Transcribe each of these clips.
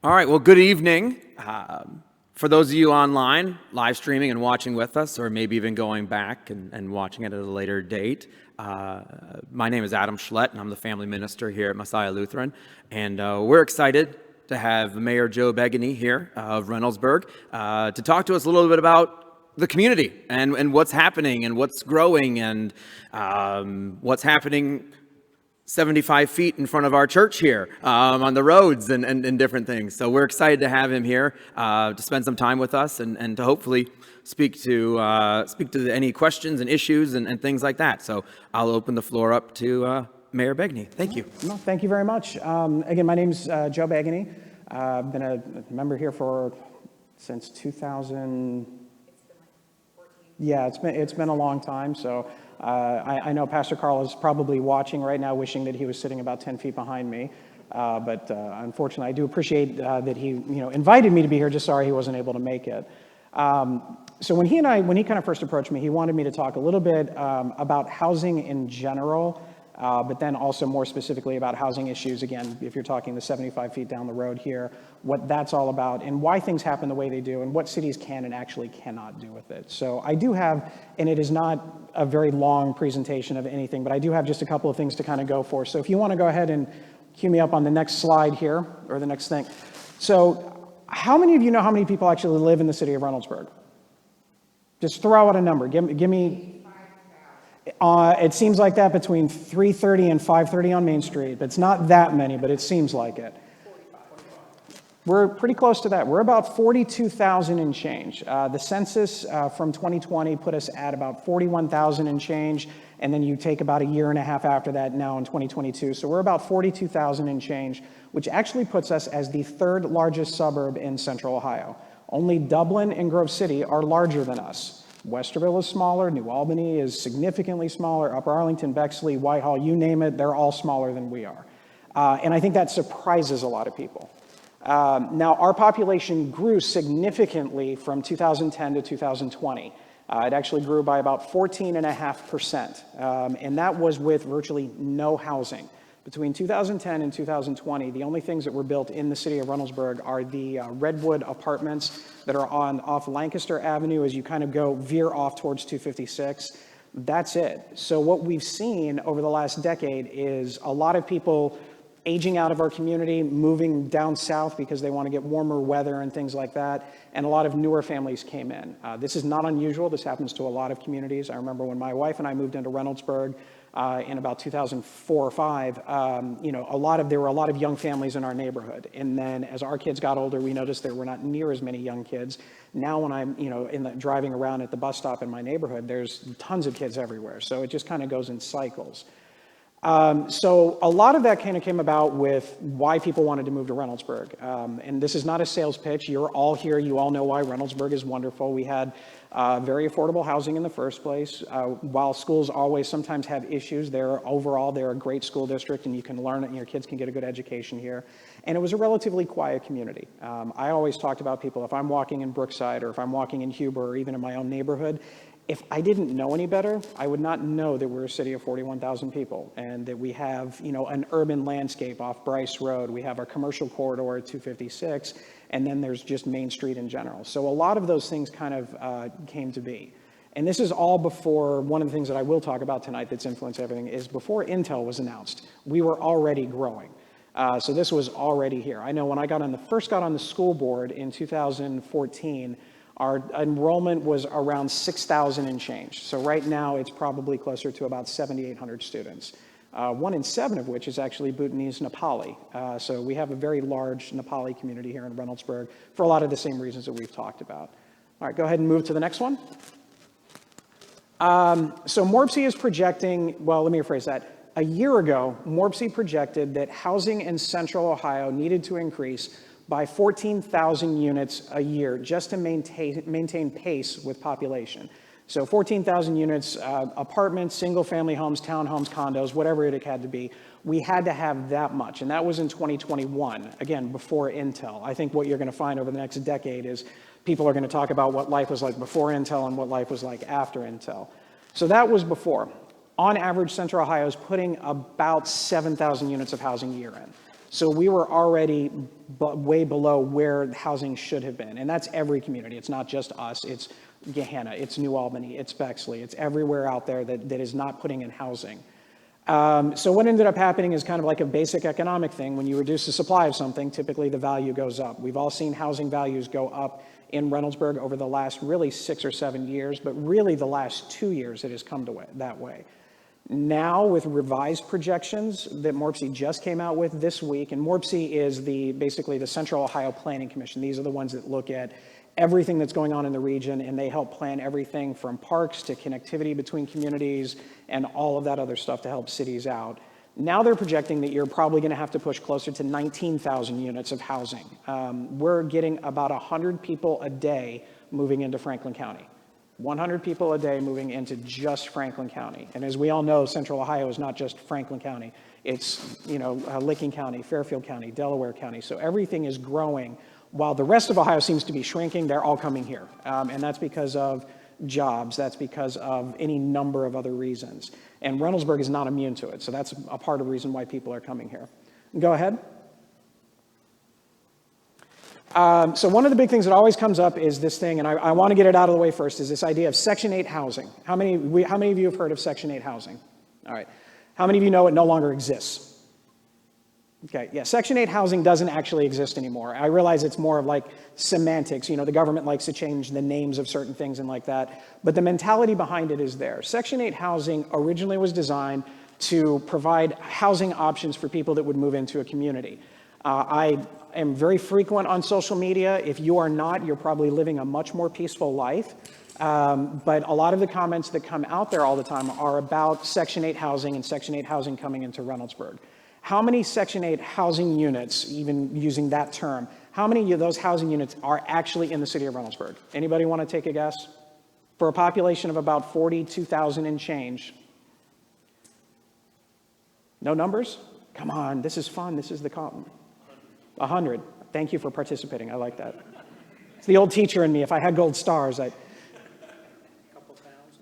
All right, well, good evening. For those of you online, live streaming and watching with us, or maybe even going back and watching it at a later date, my name is Adam Schlett, and I'm the family minister here at Messiah Lutheran. And we're excited to have Mayor Joe Begeny here of Reynoldsburg to talk to us a little bit about the community and what's happening and what's growing and what's happening 75 feet in front of our church here on the roads and different things. So we're excited to have him here to spend some time with us and to hopefully speak to any questions and issues and things like that. So I'll open the floor up to Mayor Begeny. Thank you. No, thank you very much. Again, my name's Joe Begeny. I've been a member here since 2000. Yeah, it's been a long time. So I know Pastor Carl is probably watching right now, wishing that he was sitting about 10 feet behind me. But unfortunately, I do appreciate that he invited me to be here. Just sorry he wasn't able to make it. So when he kind of first approached me, he wanted me to talk a little bit about housing in general, but then also more specifically about housing issues. Again, if you're talking the 75 feet down the road here, what that's all about and why things happen the way they do and what cities can and actually cannot do with it. So I do have, and it is not a very long presentation of anything, but I do have just a couple of things to kind of go for. So if you want to go ahead and cue me up on the next slide here, or the next thing. So how many of you know how many people actually live in the city of Reynoldsburg? Just throw out a number. Give me. It seems like that between 3:30 and 5:30 on Main Street. It's not that many, but it seems like it. We're pretty close to that. We're about 42,000 and change. The census from 2020 put us at about 41,000 and change, and then you take about a year and a half after that now in 2022. So we're about 42,000 and change, which actually puts us as the third largest suburb in Central Ohio. Only Dublin and Grove City are larger than us. Westerville is smaller, New Albany is significantly smaller, Upper Arlington, Bexley, Whitehall, you name it, they're all smaller than we are. And I think that surprises a lot of people. Now, our population grew significantly from 2010 to 2020. It actually grew by about 14.5%, and that was with virtually no housing. Between 2010 and 2020, the only things that were built in the city of Reynoldsburg are the Redwood apartments that are off Lancaster Avenue as you kind of veer off towards 256. That's it. So what we've seen over the last decade is a lot of people aging out of our community, moving down south because they want to get warmer weather and things like that, and a lot of newer families came in. This is not unusual. This happens to a lot of communities. I remember when my wife and I moved into Reynoldsburg in about 2004 or 5, there were a lot of young families in our neighborhood. And then as our kids got older, we noticed there were not near as many young kids. Now when I'm, driving around at the bus stop in my neighborhood, there's tons of kids everywhere. So it just kind of goes in cycles. So a lot of that kind of came about with why people wanted to move to Reynoldsburg. And this is not a sales pitch. You're all here. You all know why Reynoldsburg is wonderful. We had very affordable housing in the first place. While schools always sometimes have issues, they're a great school district and you can learn it and your kids can get a good education here. And it was a relatively quiet community. I always talked about people, if I'm walking in Brookside or if I'm walking in Huber or even in my own neighborhood, if I didn't know any better, I would not know that we're a city of 41,000 people and that we have, an urban landscape off Bryce Road. We have our commercial corridor at 256, and then there's just Main Street in general. So a lot of those things kind of came to be. And this is all before, one of the things that I will talk about tonight that's influenced everything is before Intel was announced, we were already growing. So this was already here. I know when I first got on the school board in 2014, our enrollment was around 6,000 and change. So right now it's probably closer to about 7,800 students. 1 in 7 of which is actually Bhutanese Nepali. So we have a very large Nepali community here in Reynoldsburg for a lot of the same reasons that we've talked about. All right, go ahead and move to the next one. So MORPC is projecting, well, let me rephrase that. A year ago, MORPC projected that housing in Central Ohio needed to increase by 14,000 units a year just to maintain pace with population. So 14,000 units, apartments, single-family homes, townhomes, condos, whatever it had to be. We had to have that much, and that was in 2021, again, before Intel. I think what you're going to find over the next decade is people are going to talk about what life was like before Intel and what life was like after Intel. So that was before. On average, Central Ohio is putting about 7,000 units of housing a year in. So we were already way below where housing should have been. And that's every community. It's not just us. It's Gehanna, it's New Albany, it's Bexley, it's everywhere out there that is not putting in housing. So what ended up happening is kind of like a basic economic thing. When you reduce the supply of something, typically the value goes up. We've all seen housing values go up in Reynoldsburg over the last really 6 or 7 years, but really the last 2 years it has come to that way. Now with revised projections that MORPC just came out with this week, and MORPC is basically the Central Ohio Planning Commission. These are the ones that look at everything that's going on in the region, and they help plan everything from parks to connectivity between communities and all of that other stuff to help cities out. Now they're projecting that you're probably going to have to push closer to 19,000 units of housing. We're getting about 100 people a day moving into Franklin County. 100 people a day moving into just Franklin County. And as we all know, Central Ohio is not just Franklin County. It's, Licking County, Fairfield County, Delaware County. So everything is growing. While the rest of Ohio seems to be shrinking, they're all coming here. And that's because of jobs. That's because of any number of other reasons. And Reynoldsburg is not immune to it. So that's a part of the reason why people are coming here. Go ahead. So one of the big things that always comes up is this thing, and I want to get it out of the way first, is this idea of Section 8 housing. How many of you have heard of Section 8 housing? All right. How many of you know it no longer exists? Okay, yeah, Section 8 housing doesn't actually exist anymore. I realize it's more of like semantics. The government likes to change the names of certain things and like that, but the mentality behind it is there. Section 8 housing originally was designed to provide housing options for people that would move into a community. I am very frequent on social media. If you are not, you're probably living a much more peaceful life. But a lot of the comments that come out there all the time are about Section 8 housing and Section 8 housing coming into Reynoldsburg. How many Section 8 housing units, even using that term, how many of those housing units are actually in the city of Reynoldsburg? Anybody want to take a guess? For a population of about 42,000 and change. No numbers? Come on, this is fun. This is the 100. Thank you for participating. I like that. It's the old teacher in me. If I had gold stars,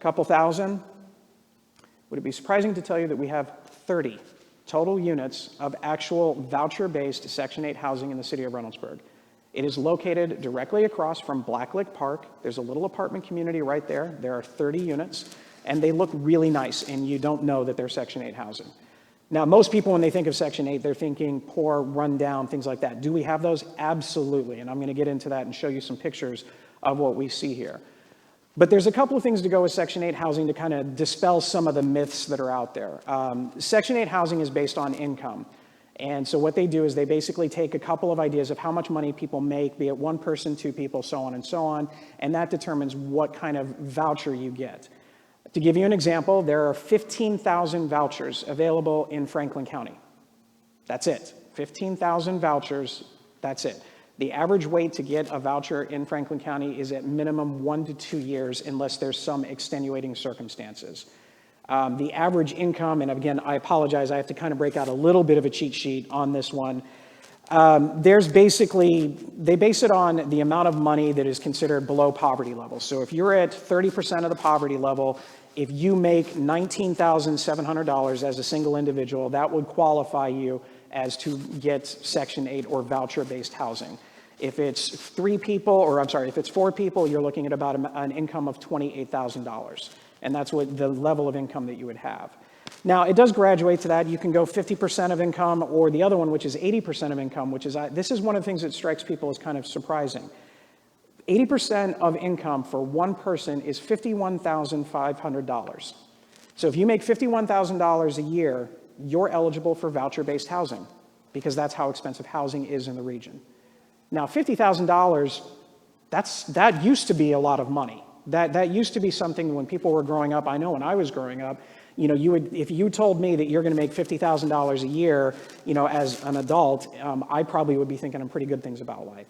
Couple thousand? Would it be surprising to tell you that we have 30 total units of actual voucher-based Section 8 housing in the city of Reynoldsburg? It is located directly across from Blacklick Park. There's a little apartment community right there. There are 30 units, and they look really nice, and you don't know that they're Section 8 housing. Now, most people, when they think of Section 8, they're thinking poor, rundown, things like that. Do we have those? Absolutely, and I'm going to get into that and show you some pictures of what we see here. But there's a couple of things to go with Section 8 housing to kind of dispel some of the myths that are out there. Section 8 housing is based on income. And so what they do is they basically take a couple of ideas of how much money people make, be it one person, two people, so on, and that determines what kind of voucher you get. To give you an example, there are 15,000 vouchers available in Franklin County. That's it. 15,000 vouchers, that's it. The average wait to get a voucher in Franklin County is at minimum 1 to 2 years unless there's some extenuating circumstances. The average income, and again, I apologize, I have to kind of break out a little bit of a cheat sheet on this one. They base it on the amount of money that is considered below poverty level. So if you're at 30% of the poverty level, if you make $19,700 as a single individual, that would qualify you as to get Section 8 or voucher-based housing. If it's if it's 4 people, you're looking at about an income of $28,000. And that's what the level of income that you would have. Now, it does graduate to that. You can go 50% of income, or the other one, which is 80% of income, which is, this is one of the things that strikes people as kind of surprising. 80% of income for one person is $51,500. So if you make $51,000 a year, you're eligible for voucher-based housing, because that's how expensive housing is in the region. Now, $50,000, that used to be a lot of money. That used to be something when people were growing up. I know when I was growing up, if you told me that you're going to make $50,000 a year, as an adult, I probably would be thinking pretty good things about life.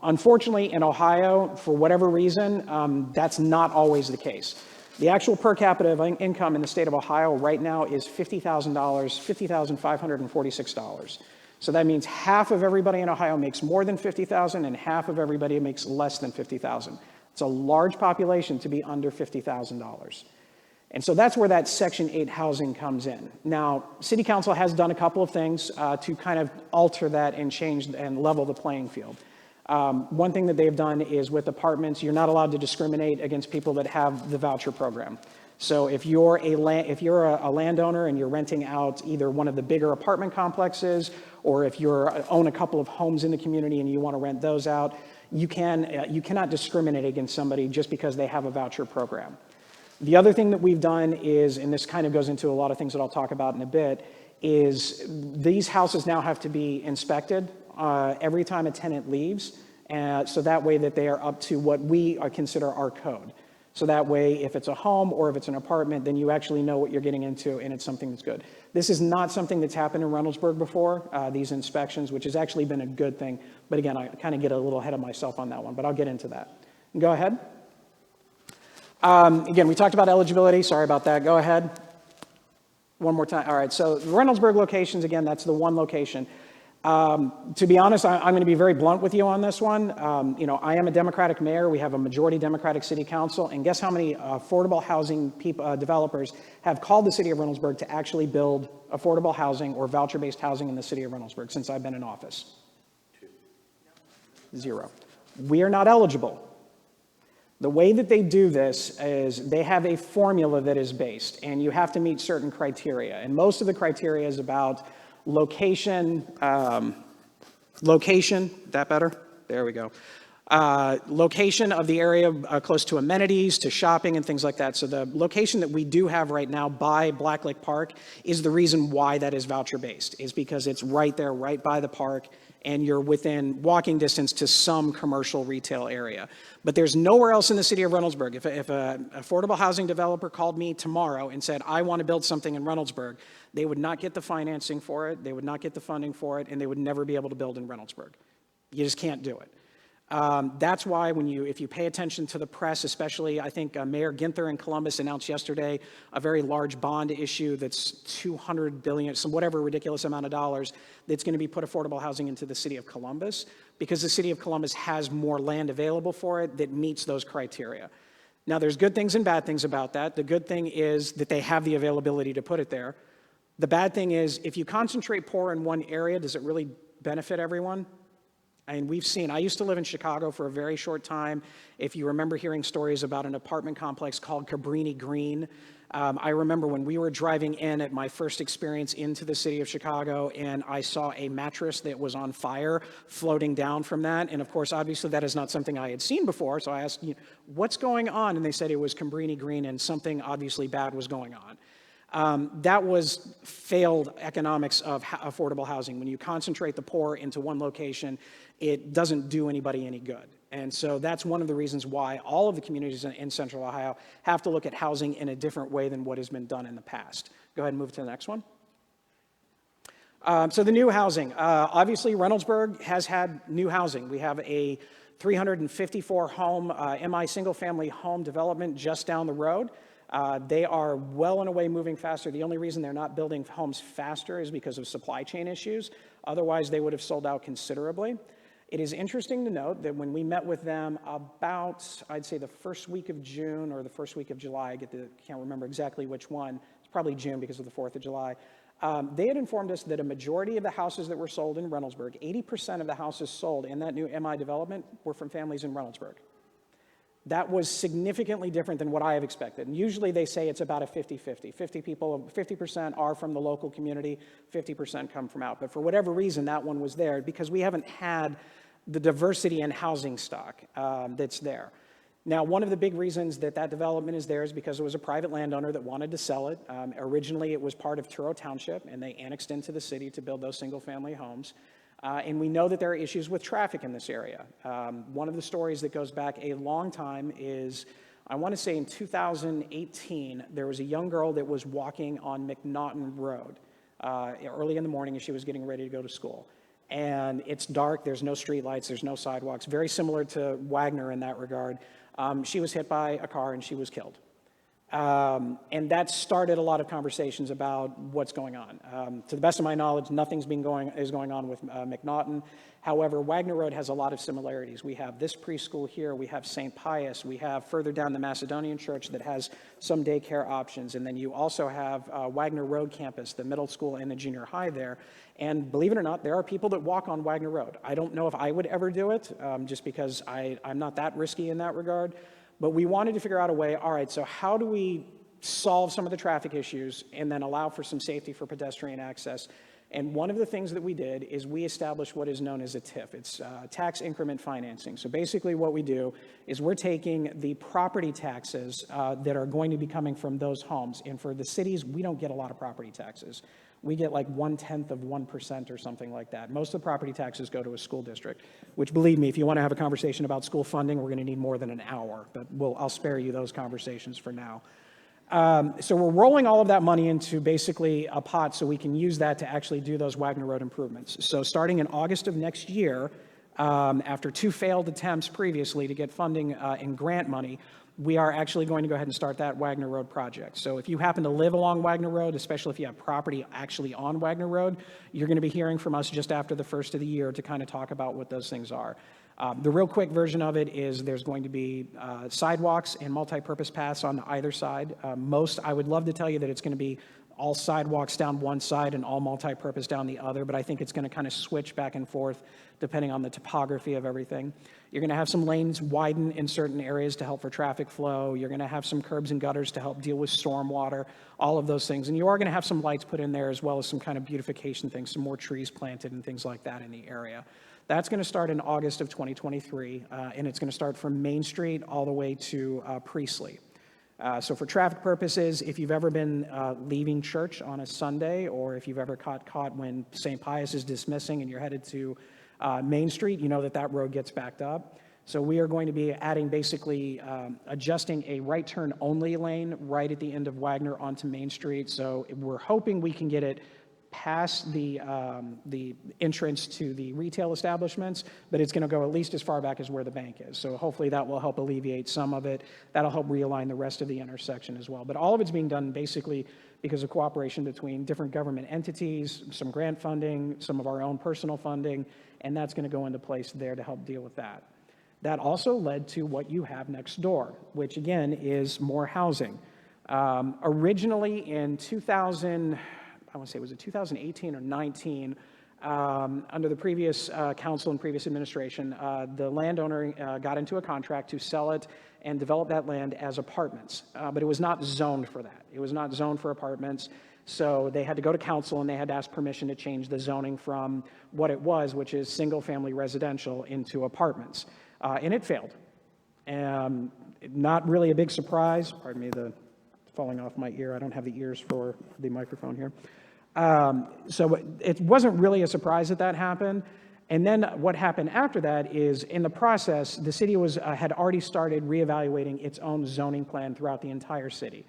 Unfortunately, in Ohio, for whatever reason, that's not always the case. The actual per capita income in the state of Ohio right now is $50,000, $50,546. So that means half of everybody in Ohio makes more than $50,000 and half of everybody makes less than $50,000. It's a large population to be under $50,000. And so that's where that Section 8 housing comes in. Now, City Council has done a couple of things to kind of alter that and change and level the playing field. One thing that they've done is with apartments, you're not allowed to discriminate against people that have the voucher program. So if you're a landowner and you're renting out either one of the bigger apartment complexes, or if you own a couple of homes in the community and you want to rent those out, you cannot discriminate against somebody just because they have a voucher program. The other thing that we've done is, and this kind of goes into a lot of things that I'll talk about in a bit, is these houses now have to be inspected every time a tenant leaves, so that way that they are up to what we consider our code. So that way, if it's a home or if it's an apartment, then you actually know what you're getting into, and it's something that's good. This is not something that's happened in Reynoldsburg before, these inspections, which has actually been a good thing. But again, I kind of get a little ahead of myself on that one, but I'll get into that. Go ahead. Again, we talked about eligibility. Sorry about that. Go ahead. One more time. All right. So the Reynoldsburg locations, again, that's the one location. To be honest, I'm going to be very blunt with you on this one. I am a Democratic mayor. We have a majority Democratic city council. And guess how many affordable housing developers have called the city of Reynoldsburg to actually build affordable housing or voucher-based housing in the city of Reynoldsburg since I've been in office? 0. We are not eligible. The way that they do this is they have a formula that is based, and you have to meet certain criteria. And most of the criteria is about location, that better? There we go. Location of the area close to amenities, to shopping and things like that. So the location that we do have right now by Black Lake Park is the reason why that is voucher based, is because it's right there, right by the park, and you're within walking distance to some commercial retail area. But there's nowhere else in the city of Reynoldsburg. If an affordable housing developer called me tomorrow and said, I want to build something in Reynoldsburg, they would not get the financing for it, they would not get the funding for it, and they would never be able to build in Reynoldsburg. You just can't do it. That's why if you pay attention to the press, especially, I think Mayor Ginther in Columbus announced yesterday a very large bond issue that's $200 billion, some whatever ridiculous amount of dollars, that's going to be put affordable housing into the city of Columbus, because the city of Columbus has more land available for it that meets those criteria. Now, there's good things and bad things about that. The good thing is that they have the availability to put it there. The bad thing is, if you concentrate poor in one area, does it really benefit everyone? And we've seen, I used to live in Chicago for a very short time. If you remember hearing stories about an apartment complex called Cabrini Green, I remember when we were driving in at my first experience into the city of Chicago, and I saw a mattress that was on fire floating down from that. And of course, obviously that is not something I had seen before. So I asked, what's going on? And they said it was Cabrini Green and something obviously bad was going on. That was failed economics of affordable housing. When you concentrate the poor into one location, it doesn't do anybody any good. And so that's one of the reasons why all of the communities in Central Ohio have to look at housing in a different way than what has been done in the past. Go ahead and move to the next one. So the new housing. Obviously, Reynoldsburg has had new housing. We have a 354 home MI single family home development just down the road. They are well and away moving faster. The only reason they're not building homes faster is because of supply chain issues. Otherwise, they would have sold out considerably. It is interesting to note that when we met with them about, I'd say the first week of June or the first week of July, I can't remember exactly which one, it's probably June because of the 4th of July, they had informed us that a majority of the houses that were sold in Reynoldsburg, 80% of the houses sold in that new MI development were from families in Reynoldsburg. That was significantly different than what I have expected. And usually they say it's about a 50-50. 50% are from the local community, 50% come from out. But for whatever reason, that one was there because we haven't had the diversity in housing stock that's there. Now, one of the big reasons that that development is there is because it was a private landowner that wanted to sell it. Originally, it was part of Truro Township, and they annexed into the city to build those single-family homes. And we know that there are issues with traffic in this area. One of the stories that goes back a long time is, I want to say in 2018, there was a young girl that was walking on McNaughton Road early in the morning as she was getting ready to go to school. And it's dark, there's no streetlights, there's no sidewalks, very similar to Wagner in that regard. She was hit by a car and she was killed. And that started a lot of conversations about what's going on. To the best of my knowledge, nothing's is going on with McNaughton. However, Wagner Road has a lot of similarities. We have this preschool here, we have St. Pius, we have further down the Macedonian Church that has some daycare options, and then you also have Wagner Road campus, the middle school and the junior high there. And believe it or not, there are people that walk on Wagner Road. I don't know if I would ever do it, just because I'm not that risky in that regard. But we wanted to figure out a way, all right, so how do we solve some of the traffic issues and then allow for some safety for pedestrian access? And one of the things that we did is we established what is known as a TIF. It's tax increment financing. So basically what we do is we're taking the property taxes that are going to be coming from those homes. And for the cities, we don't get a lot of property taxes. We get like 0.1% or something like that. Most of the property taxes go to a school district, which, believe me, if you want to have a conversation about school funding, we're going to need more than an hour. But I'll spare you those conversations for now. So we're rolling all of that money into basically a pot so we can use that to actually do those Wagner Road improvements. So starting in August of next year, after 2 failed attempts previously to get funding in grant money, we are actually going to go ahead and start that Wagner Road project. So if you happen to live along Wagner Road, especially if you have property actually on Wagner Road, you're going to be hearing from us just after the first of the year to kind of talk about what those things are. The real quick version of it is there's going to be sidewalks and multi-purpose paths on either side. I would love to tell you that it's going to be all sidewalks down one side and all multi-purpose down the other, but I think it's going to kind of switch back and forth depending on the topography of everything. You're going to have some lanes widen in certain areas to help for traffic flow. You're going to have some curbs and gutters to help deal with stormwater, all of those things. And you are going to have some lights put in there as well as some kind of beautification things, some more trees planted and things like that in the area. That's going to start in August of 2023, and it's going to start from Main Street all the way to Priestley. So for traffic purposes, if you've ever been leaving church on a Sunday, or if you've ever caught when St. Pius is dismissing and you're headed to Main Street, you know that road gets backed up. So we are going to be adding basically adjusting a right turn only lane right at the end of Wagner onto Main Street. So we're hoping we can get it past the entrance to the retail establishments, but it's going to go at least as far back as where the bank is. So hopefully that will help alleviate some of it. That'll help realign the rest of the intersection as well. But all of it's being done basically because of cooperation between different government entities, some grant funding, some of our own personal funding, and that's going to go into place there to help deal with that. That also led to what you have next door, which again is more housing. Originally in 2018 or 19, under the previous council and previous administration, the landowner got into a contract to sell it and develop that land as apartments, but it was not zoned for that. It was not zoned for apartments, so they had to go to council and they had to ask permission to change the zoning from what it was, which is single-family residential, into apartments, and it failed. Not really a big surprise. Pardon me, the falling off my ear. I don't have the ears for the microphone here. So it wasn't really a surprise that happened. And then what happened after that is, in the process, the city had already started reevaluating its own zoning plan throughout the entire city.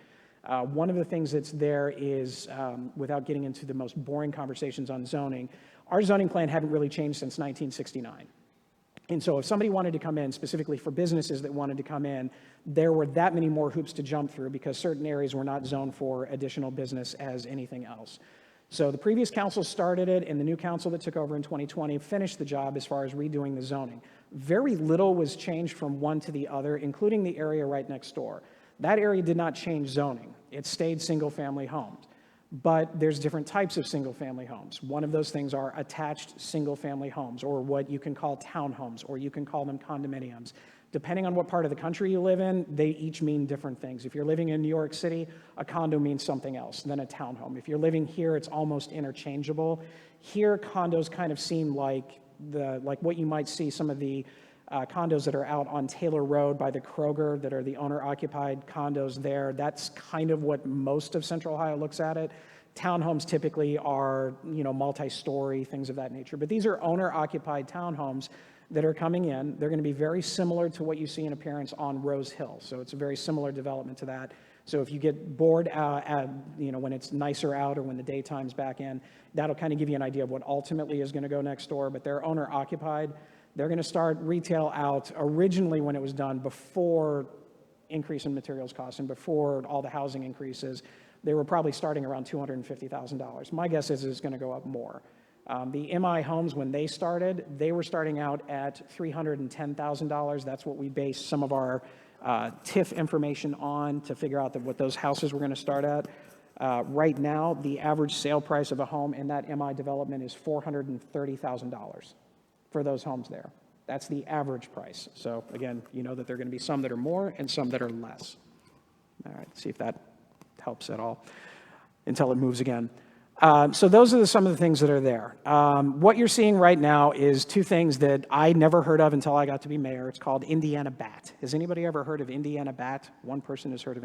One of the things that's there is, without getting into the most boring conversations on zoning, our zoning plan hadn't really changed since 1969. And so if somebody wanted to come in, specifically for businesses that wanted to come in, there were that many more hoops to jump through because certain areas were not zoned for additional business as anything else. So the previous council started it, and the new council that took over in 2020 finished the job as far as redoing the zoning. Very little was changed from one to the other, including the area right next door. That area did not change zoning. It stayed single-family homes. But there's different types of single-family homes. One of those things are attached single-family homes, or what you can call townhomes, or you can call them condominiums. Depending on what part of the country you live in, they each mean different things. If you're living in New York City, a condo means something else than a townhome. If you're living here, it's almost interchangeable. Here, condos kind of seem like what you might see some of the condos that are out on Taylor Road by the Kroger that are the owner-occupied condos there. That's kind of what most of Central Ohio looks at it. Townhomes typically are, multi-story, things of that nature. But these are owner-occupied townhomes that are coming in. They're going to be very similar to what you see in appearance on Rose Hill. So it's a very similar development to that. So if you get bored, when it's nicer out or when the daytime's back in, that'll kind of give you an idea of what ultimately is going to go next door. But they're owner-occupied. They're going to start retail out originally when it was done before increase in materials costs and before all the housing increases, they were probably starting around $250,000. My guess is it's going to go up more. The MI homes, when they started, they were starting out at $310,000. That's what we based some of our TIF information on to figure out what those houses were going to start at. Right now, the average sale price of a home in that MI development is $430,000 for those homes there. That's the average price. So again, you know that there are going to be some that are more and some that are less. All right, see if that helps at all until it moves again. So those are some of the things that are there. What you're seeing right now is two things that I never heard of until I got to be mayor. It's called Indiana bat. Has anybody ever heard of Indiana bat? One person has heard of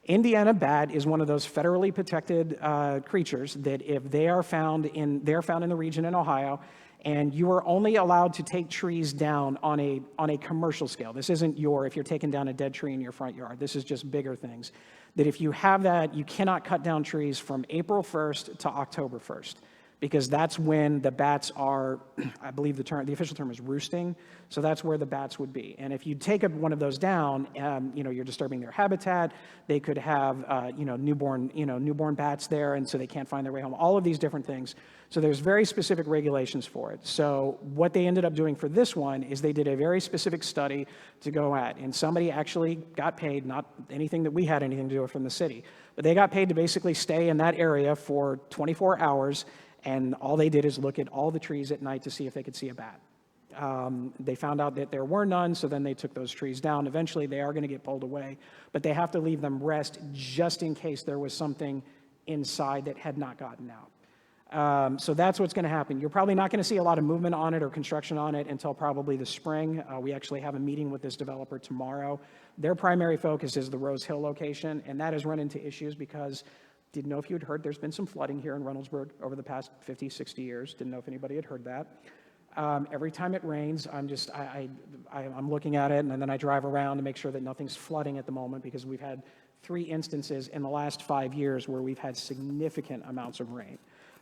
Indiana bat is one of those federally protected creatures that if they're found in the region in Ohio, and you are only allowed to take trees down on a commercial scale. This isn't if you're taking down a dead tree in your front yard. This is just bigger things. That if you have that, you cannot cut down trees from April 1st to October 1st, because that's when the bats are, I believe the official term is roosting, so that's where the bats would be. And if you take one of those down, you're disturbing their habitat. They could have, newborn bats there, and so they can't find their way home. All of these different things. So there's very specific regulations for it. So what they ended up doing for this one is they did a very specific study to go at, and somebody actually got paid, not anything that we had anything to do with from the city, but they got paid to basically stay in that area for 24 hours, and all they did is look at all the trees at night to see if they could see a bat. They found out that there were none, so then they took those trees down. Eventually, they are going to get pulled away, but they have to leave them rest just in case there was something inside that had not gotten out. So that's what's going to happen. You're probably not going to see a lot of movement on it or construction on it until probably the spring. We actually have a meeting with this developer tomorrow. Their primary focus is the Rose Hill location, and that has run into issues because didn't know if you had heard there's been some flooding here in Reynoldsburg over the past 50, 60 years. Didn't know if anybody had heard that. Every time it rains, I'm looking at it, and then I drive around to make sure that nothing's flooding at the moment, because we've had 3 instances in the last 5 years where we've had significant amounts of rain.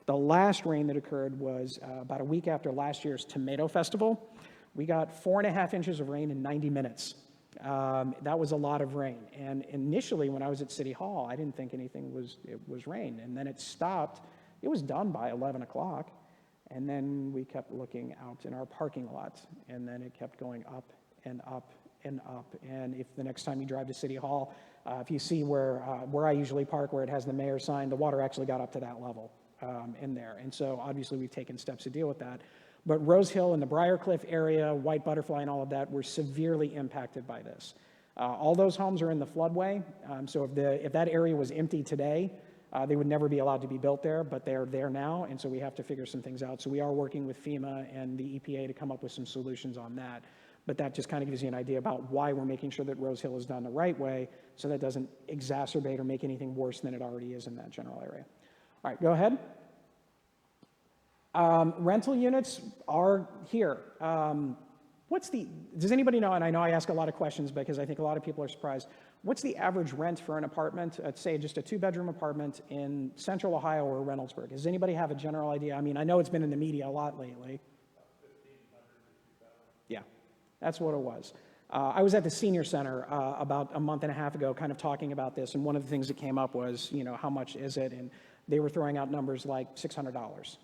The last rain that occurred was about a week after last year's Tomato Festival. We got 4.5 inches of rain in 90 minutes. That was a lot of rain. And initially, when I was at City Hall, I didn't think anything was rain. And then it stopped. It was done by 11 o'clock. And then we kept looking out in our parking lot. And then it kept going up and up and up. And if the next time you drive to City Hall, if you see where I usually park, where it has the mayor's sign, the water actually got up to that level in there. And so obviously we've taken steps to deal with that. But Rose Hill and the Briarcliff area, White Butterfly and all of that were severely impacted by this. All those homes are in the floodway. So if that area was empty today, they would never be allowed to be built there, but they're there now, and so we have to figure some things out. So we are working with FEMA and the EPA to come up with some solutions on that. But that just kind of gives you an idea about why we're making sure that Rose Hill is done the right way, so that doesn't exacerbate or make anything worse than it already is in that general area. All right, go ahead. Rental units are here. Does anybody know, and I know I ask a lot of questions because I think a lot of people are surprised, what's the average rent for an apartment, say just a 2-bedroom apartment in Central Ohio or Reynoldsburg? Does anybody have a general idea? I mean, I know it's been in the media a lot lately. Yeah, that's what it was. I was at the senior center about a month and a half ago kind of talking about this, and one of the things that came up was, how much is it? And they were throwing out numbers like $600.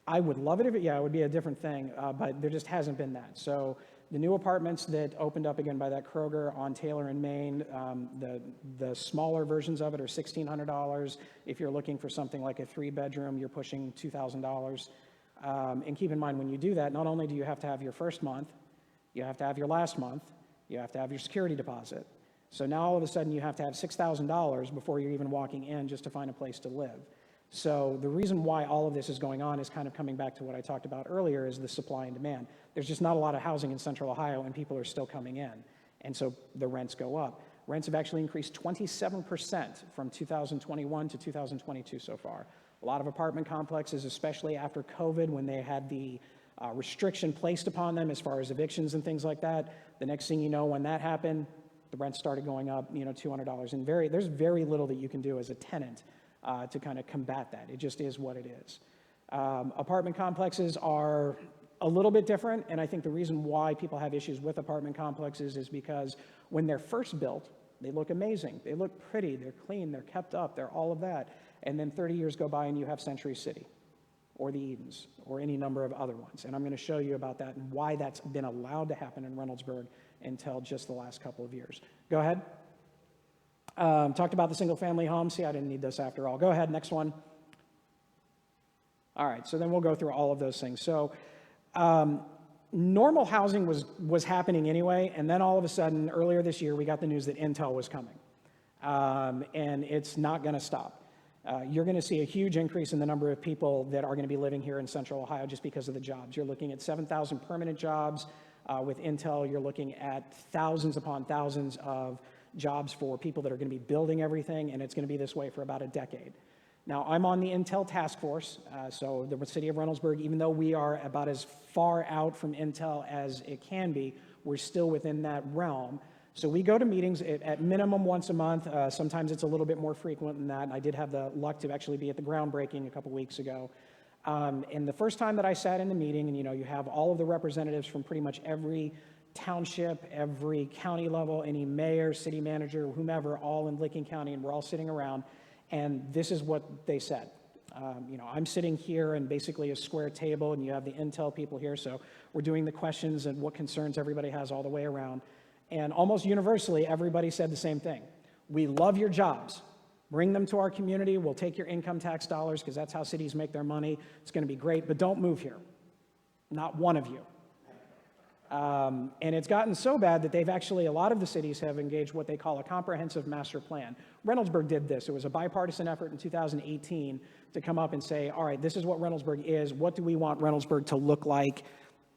I would love it if it would be a different thing, but there just hasn't been that. So the new apartments that opened up again by that Kroger on Taylor and Main, the smaller versions of it are $1,600. If you're looking for something like a 3-bedroom, you're pushing $2,000. And keep in mind, when you do that, not only do you have to have your first month, you have to have your last month, you have to have your security deposit. So now all of a sudden you have to have $6,000 before you're even walking in just to find a place to live. So the reason why all of this is going on is kind of coming back to what I talked about earlier, is the supply and demand. There's just not a lot of housing in Central Ohio, and people are still coming in. And so the rents go up. Rents have actually increased 27% from 2021 to 2022 so far. A lot of apartment complexes, especially after COVID, when they had the restriction placed upon them as far as evictions and things like that, the next thing you know, when that happened, the rent started going up, $200. And there's very little that you can do as a tenant to kind of combat that. It just is what it is. Apartment complexes are a little bit different, and I think the reason why people have issues with apartment complexes is because when they're first built, they look amazing. They look pretty, they're clean, they're kept up, they're all of that. And then 30 years go by and you have Century City or the Edens or any number of other ones. And I'm going to show you about that and why that's been allowed to happen in Reynoldsburg until just the last couple of years. Go ahead. Talked about the single family home. See, I didn't need this after all. Go ahead, next one. All right, so then we'll go through all of those things. So normal housing was happening anyway, and then all of a sudden, earlier this year, we got the news that Intel was coming. And it's not going to stop. You're going to see a huge increase in the number of people that are going to be living here in Central Ohio just because of the jobs. You're looking at 7,000 permanent jobs. With Intel, you're looking at thousands upon thousands of jobs for people that are going to be building everything, and it's going to be this way for about a decade. Now, I'm on the Intel task force, so the city of Reynoldsburg, even though we are about as far out from Intel as it can be, we're still within that realm. So we go to meetings at minimum once a month. Sometimes it's a little bit more frequent than that, and I did have the luck to actually be at the groundbreaking a couple weeks ago. And the first time that I sat in the meeting, and you have all of the representatives from pretty much every township, every county level, any mayor, city manager, whomever, all in Licking County, and we're all sitting around. And this is what they said. I'm sitting here in basically a square table, and you have the Intel people here. So we're doing the questions and what concerns everybody has all the way around. And almost universally, everybody said the same thing. We love your jobs. Bring them to our community. We'll take your income tax dollars because that's how cities make their money. It's going to be great, but don't move here. Not one of you. And it's gotten so bad that a lot of the cities have engaged what they call a comprehensive master plan. Reynoldsburg did this. It was a bipartisan effort in 2018 to come up and say, all right, this is what Reynoldsburg is. What do we want Reynoldsburg to look like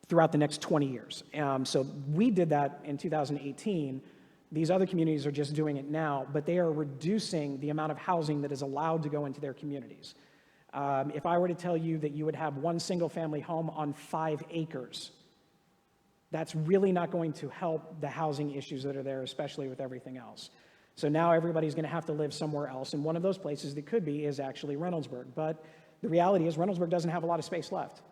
throughout the next 20 years? So we did that in 2018. These other communities are just doing it now, but they are reducing the amount of housing that is allowed to go into their communities. If I were to tell you that you would have one single family home on 5 acres, that's really not going to help the housing issues that are there, especially with everything else. So now everybody's going to have to live somewhere else, and one of those places that could be is actually Reynoldsburg. But the reality is Reynoldsburg doesn't have a lot of space left.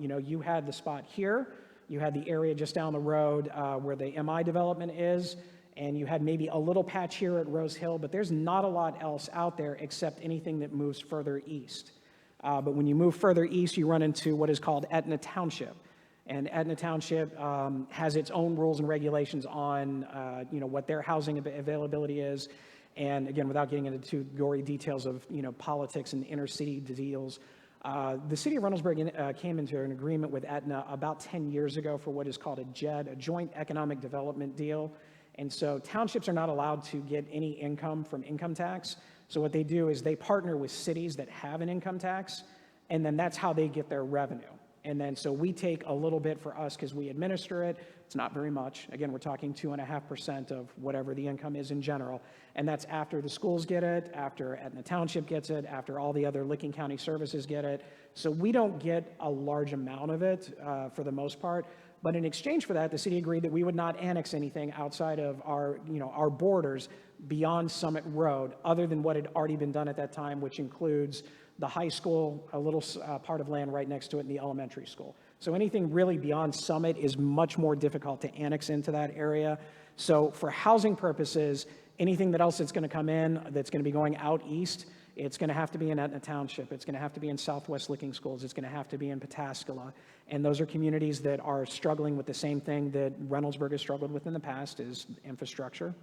You had the spot here, you had the area just down the road where the MI development is, and you had maybe a little patch here at Rose Hill, but there's not a lot else out there except anything that moves further east. But when you move further east, you run into what is called Etna Township. And Etna Township has its own rules and regulations on what their housing availability is. And again, without getting into too gory details of politics and inner city deals, the city of Reynoldsburg came into an agreement with Etna about 10 years ago for what is called a JED, a Joint Economic Development Deal. And so townships are not allowed to get any income from income tax. So what they do is they partner with cities that have an income tax, and then that's how they get their revenue. And then so we take a little bit for us because we administer it. It's not very much. Again, we're talking 2.5% of whatever the income is in general. And that's after the schools get it, after Etna Township gets it, after all the other Licking County services get it. So we don't get a large amount of it for the most part. But in exchange for that, the city agreed that we would not annex anything outside of our borders beyond Summit Road, other than what had already been done at that time, which includes the high school, a little part of land right next to it, and the elementary school. So anything really beyond Summit is much more difficult to annex into that area. So for housing purposes, anything else that's going to come in that's going to be going out east, it's going to have to be in Etna Township. It's going to have to be in Southwest Licking Schools. It's going to have to be in Pataskala. And those are communities that are struggling with the same thing that Reynoldsburg has struggled with in the past, is infrastructure,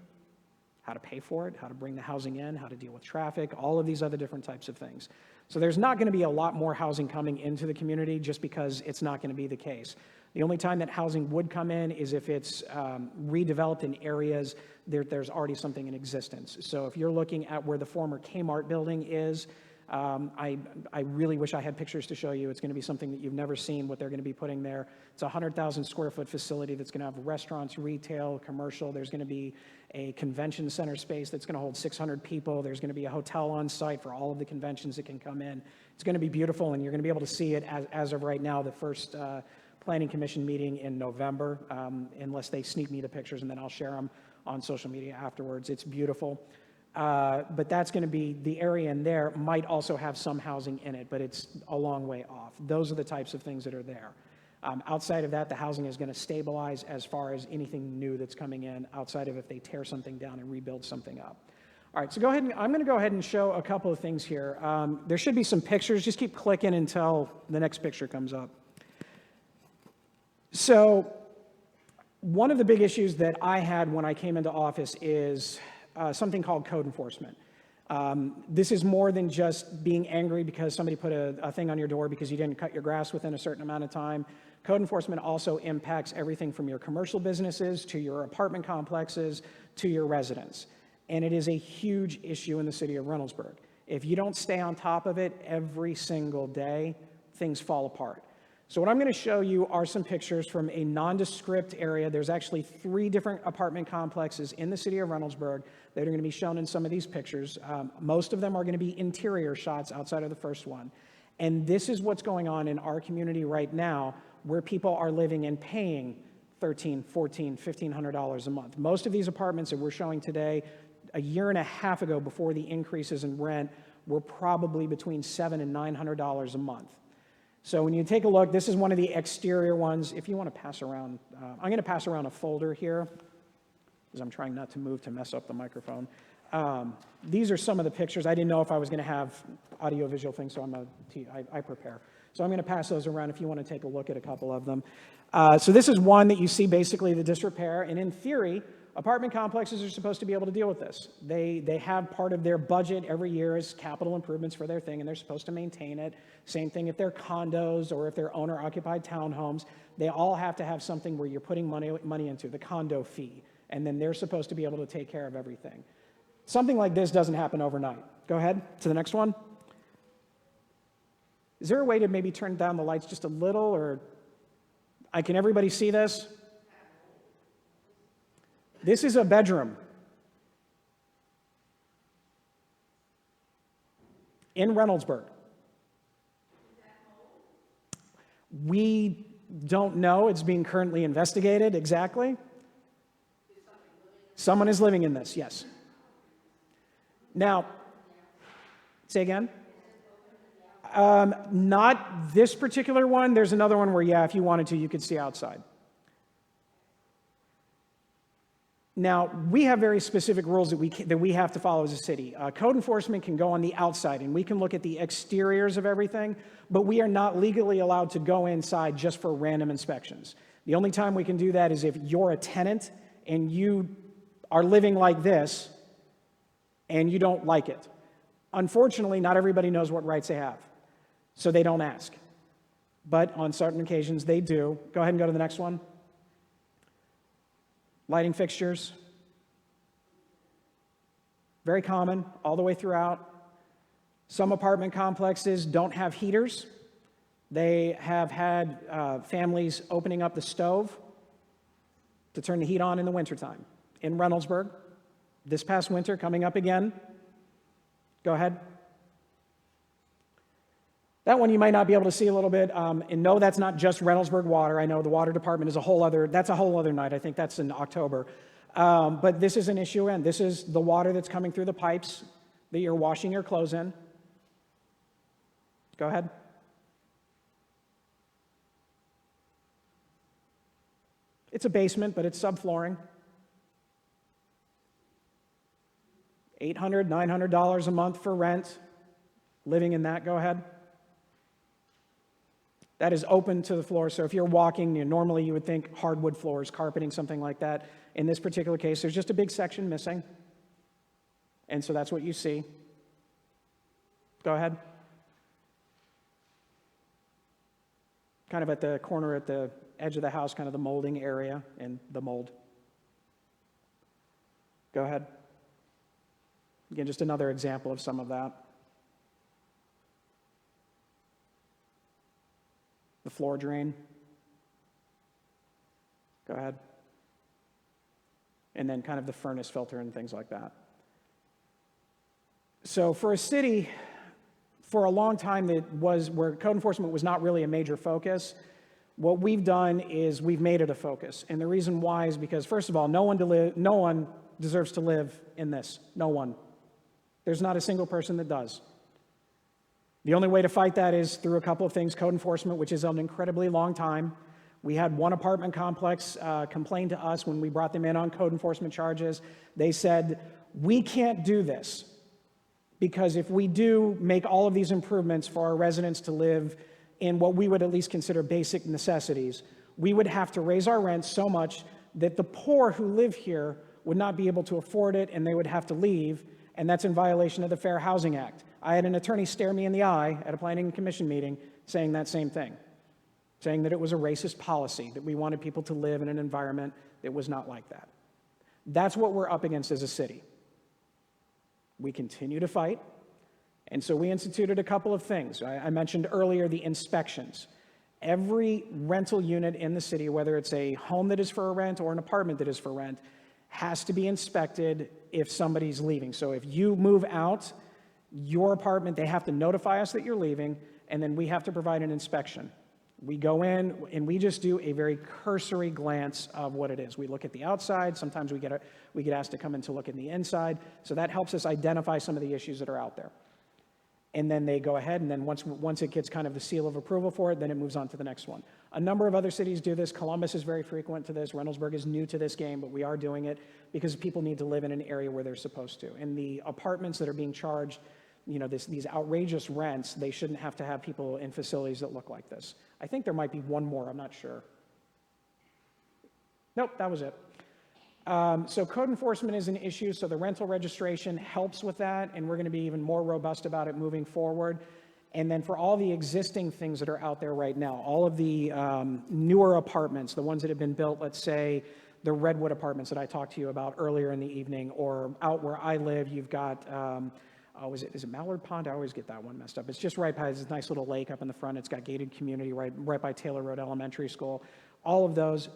how to pay for it, how to bring the housing in, how to deal with traffic, all of these other different types of things. So there's not going to be a lot more housing coming into the community just because it's not going to be the case. The only time that housing would come in is if it's redeveloped in areas there's already something in existence. So if you're looking at where the former Kmart building is, I really wish I had pictures to show you. It's going to be something that you've never seen, what they're going to be putting there. It's a 100,000 square foot facility that's going to have restaurants, retail, commercial. There's going to be a convention center space that's going to hold 600 people. There's going to be a hotel on site for all of the conventions that can come in. It's going to be beautiful, and you're going to be able to see it as of right now, the first Planning Commission meeting in November, unless they sneak me the pictures, and then I'll share them on social media afterwards. It's beautiful. But that's going to be the area in there, might also have some housing in it, but it's a long way off. Those are the types of things that are there. Outside of that, the housing is going to stabilize as far as anything new that's coming in, outside of if they tear something down and rebuild something up. All right, so I'm going to go ahead and show a couple of things here. There should be some pictures. Just keep clicking until the next picture comes up. So one of the big issues that I had when I came into office is something called code enforcement. This is more than just being angry because somebody put a thing on your door because you didn't cut your grass within a certain amount of time. Code enforcement also impacts everything from your commercial businesses to your apartment complexes to your residents. And it is a huge issue in the city of Reynoldsburg. If you don't stay on top of it every single day, things fall apart. So what I'm going to show you are some pictures from a nondescript area. There's actually 3 different apartment complexes in the city of Reynoldsburg that are going to be shown in some of these pictures. Most of them are going to be interior shots outside of the first one. And this is what's going on in our community right now, where people are living and paying $1,300, $1,400, $1,500 a month. Most of these apartments that we're showing today, a year and a half ago before the increases in rent, were probably between $700 and $900 a month. So when you take a look, this is one of the exterior ones. If you want to pass around, I'm going to pass around a folder here because I'm trying not to move to mess up the microphone. These are some of the pictures. I didn't know if I was going to have audio-visual things, so I prepare. So I'm going to pass those around if you want to take a look at a couple of them. So this is one that you see basically the disrepair, and in theory, apartment complexes are supposed to be able to deal with this. They have part of their budget every year as capital improvements for their thing, and they're supposed to maintain it. Same thing if they're condos or if they're owner-occupied townhomes. They all have to have something where you're putting money into, the condo fee, and then they're supposed to be able to take care of everything. Something like this doesn't happen overnight. Go ahead to the next one. Is there a way to maybe turn down the lights just a little, or can everybody see this? This is a bedroom in Reynoldsburg. We don't know. It's being currently investigated exactly. Someone is living in this, yes. Now, say again? Not this particular one. There's another one where, yeah, if you wanted to, you could see outside. Now, we have very specific rules that we have to follow as a city. Code enforcement can go on the outside, and we can look at the exteriors of everything, but we are not legally allowed to go inside just for random inspections. The only time we can do that is if you're a tenant and you are living like this and you don't like it. Unfortunately, not everybody knows what rights they have, so they don't ask. But on certain occasions, they do. Go ahead and go to the next one. Lighting fixtures, very common all the way throughout. Some apartment complexes don't have heaters. They have had families opening up the stove to turn the heat on in the wintertime. In Reynoldsburg, this past winter, coming up again. Go ahead. That one you might not be able to see a little bit. And no, that's not just Reynoldsburg water. I know the water department is that's a whole other night. I think that's in October. But this is an issue, and this is the water that's coming through the pipes that you're washing your clothes in. Go ahead. It's a basement, but it's subflooring. $800, $900 a month for rent. Living in that, go ahead. That is open to the floor, so if you're walking, normally you would think hardwood floors, carpeting, something like that. In this particular case, there's just a big section missing, and so that's what you see. Go ahead. Kind of at the corner, at the edge of the house, kind of the molding area and the mold. Go ahead. Again, just another example of some of that. The floor drain. Go ahead. And then kind of the furnace filter and things like that. So for a city, for a long time where code enforcement was not really a major focus, what we've done is we've made it a focus. And the reason why is because, first of all, no one deserves to live in this. No one. There's not a single person that does. The only way to fight that is through a couple of things. Code enforcement, which is an incredibly long time. We had one apartment complex complain to us when we brought them in on code enforcement charges. They said, we can't do this because if we do make all of these improvements for our residents to live in what we would at least consider basic necessities, we would have to raise our rents so much that the poor who live here would not be able to afford it and they would have to leave, and that's in violation of the Fair Housing Act. I had an attorney stare me in the eye at a planning commission meeting saying that same thing, saying that it was a racist policy, that we wanted people to live in an environment that was not like that. That's what we're up against as a city. We continue to fight, and so we instituted a couple of things. I mentioned earlier the inspections. Every rental unit in the city, whether it's a home that is for rent or an apartment that is for rent, has to be inspected if somebody's leaving. So if you move out, your apartment, they have to notify us that you're leaving, and then we have to provide an inspection. We go in and we just do a very cursory glance of what it is. We look at the outside. Sometimes we get asked to come in to look at the inside. So that helps us identify some of the issues that are out there. And then they go ahead, and then once it gets kind of the seal of approval for it, then it moves on to the next one. A number of other cities do this. Columbus is very frequent to this. Reynoldsburg is new to this game, but we are doing it because people need to live in an area where they're supposed to. And the apartments that are being charged, these outrageous rents, they shouldn't have to have people in facilities that look like this. I think there might be one more, I'm not sure. Nope, that was it. So code enforcement is an issue, so the rental registration helps with that, and we're going to be even more robust about it moving forward. And then for all the existing things that are out there right now, all of the newer apartments, the ones that have been built, let's say the Redwood apartments that I talked to you about earlier in the evening, or out where I live, you've got, is it Mallard Pond? I always get that one messed up. It's just right by this nice little lake up in the front. It's got gated community right by Taylor Road Elementary School. All of those,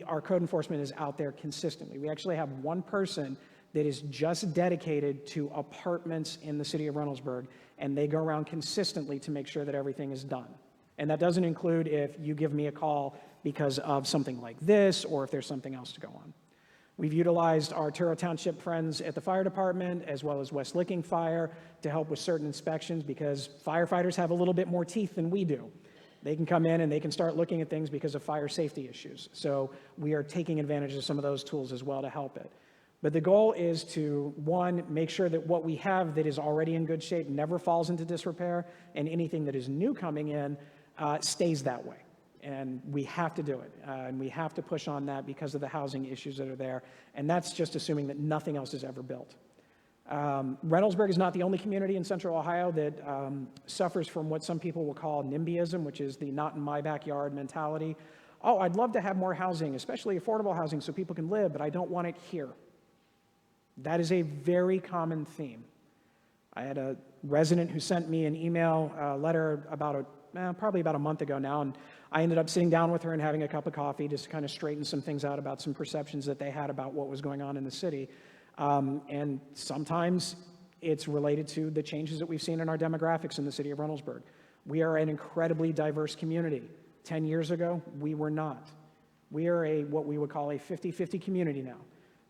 our code enforcement is out there consistently. We actually have one person that is just dedicated to apartments in the city of Reynoldsburg, and they go around consistently to make sure that everything is done. And that doesn't include if you give me a call because of something like this, or if there's something else to go on. We've utilized our Turro Township friends at the fire department, as well as West Licking Fire, to help with certain inspections, because firefighters have a little bit more teeth than we do. They can come in and they can start looking at things because of fire safety issues. So we are taking advantage of some of those tools as well to help it. But the goal is to, one, make sure that what we have that is already in good shape never falls into disrepair, and anything that is new coming in stays that way. And we have to do it. And we have to push on that because of the housing issues that are there. And that's just assuming that nothing else is ever built. Reynoldsburg is not the only community in Central Ohio that suffers from what some people will call NIMBYism, which is the not in my backyard mentality. Oh, I'd love to have more housing, especially affordable housing so people can live, but I don't want it here. That is a very common theme. I had a resident who sent me an email letter probably about a month ago now, and I ended up sitting down with her and having a cup of coffee just to kind of straighten some things out about some perceptions that they had about what was going on in the city. And sometimes it's related to the changes that we've seen in our demographics in the city of Reynoldsburg. We are an incredibly diverse community. 10 years ago, we were not. We are what we would call a 50-50 community now.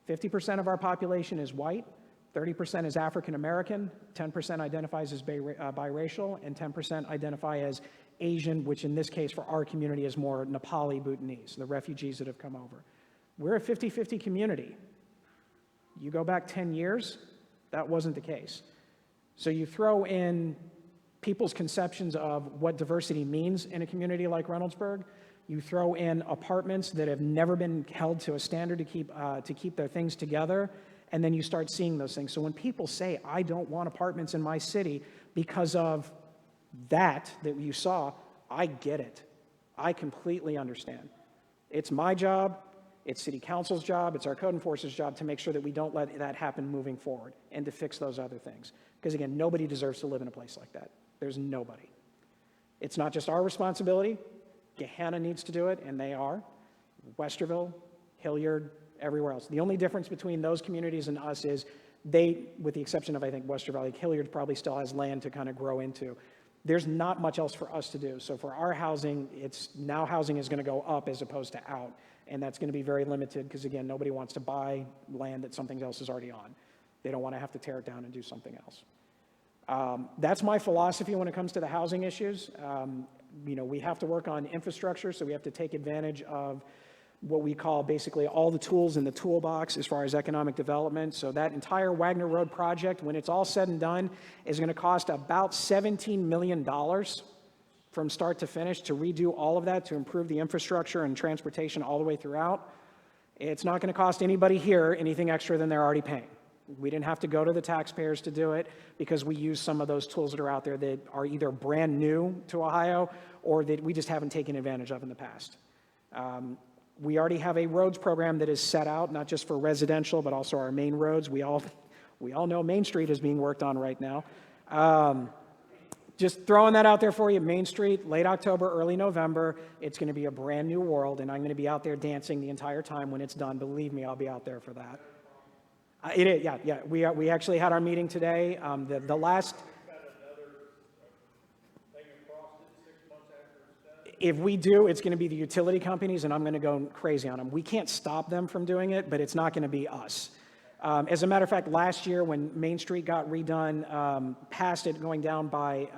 50% of our population is white, 30% is African American, 10% identifies as biracial, and 10% identify as Asian, which in this case for our community is more Nepali Bhutanese, the refugees that have come over. We're a 50-50 community. You go back 10 years, that wasn't the case. So you throw in people's conceptions of what diversity means in a community like Reynoldsburg, you throw in apartments that have never been held to a standard to keep their things together, and then you start seeing those things. So when people say, I don't want apartments in my city because of that you saw, I get it. I completely understand. It's my job, it's city council's job, it's our code enforcer's job to make sure that we don't let that happen moving forward and to fix those other things. Because again, nobody deserves to live in a place like that. There's nobody. It's not just our responsibility. Gehanna needs to do it, and they are. Westerville, Hilliard, everywhere else. The only difference between those communities and us is they, with the exception of, I think, Westerville, like Hilliard probably still has land to kind of grow into. There's not much else for us to do. So for our housing, housing is going to go up as opposed to out. And that's going to be very limited because, again, nobody wants to buy land that something else is already on. They don't want to have to tear it down and do something else. That's my philosophy when it comes to the housing issues. We have to work on infrastructure, so we have to take advantage of what we call basically all the tools in the toolbox as far as economic development. So that entire Wagner Road project, when it's all said and done, is going to cost about $17 million from start to finish to redo all of that, to improve the infrastructure and transportation all the way throughout. It's not going to cost anybody here anything extra than they're already paying. We didn't have to go to the taxpayers to do it because we use some of those tools that are out there that are either brand new to Ohio or that we just haven't taken advantage of in the past. We already have a roads program that is set out, not just for residential, but also our main roads. We all know Main Street is being worked on right now. Just throwing that out there for you. Main Street, late October, early November. It's going to be a brand new world, and I'm going to be out there dancing the entire time when it's done. Believe me, I'll be out there for that. It is, yeah. We actually had our meeting today. The last. If we do, it's going to be the utility companies, and I'm going to go crazy on them. We can't stop them from doing it, but it's not going to be us. As a matter of fact, last year when Main Street got redone, past it going down by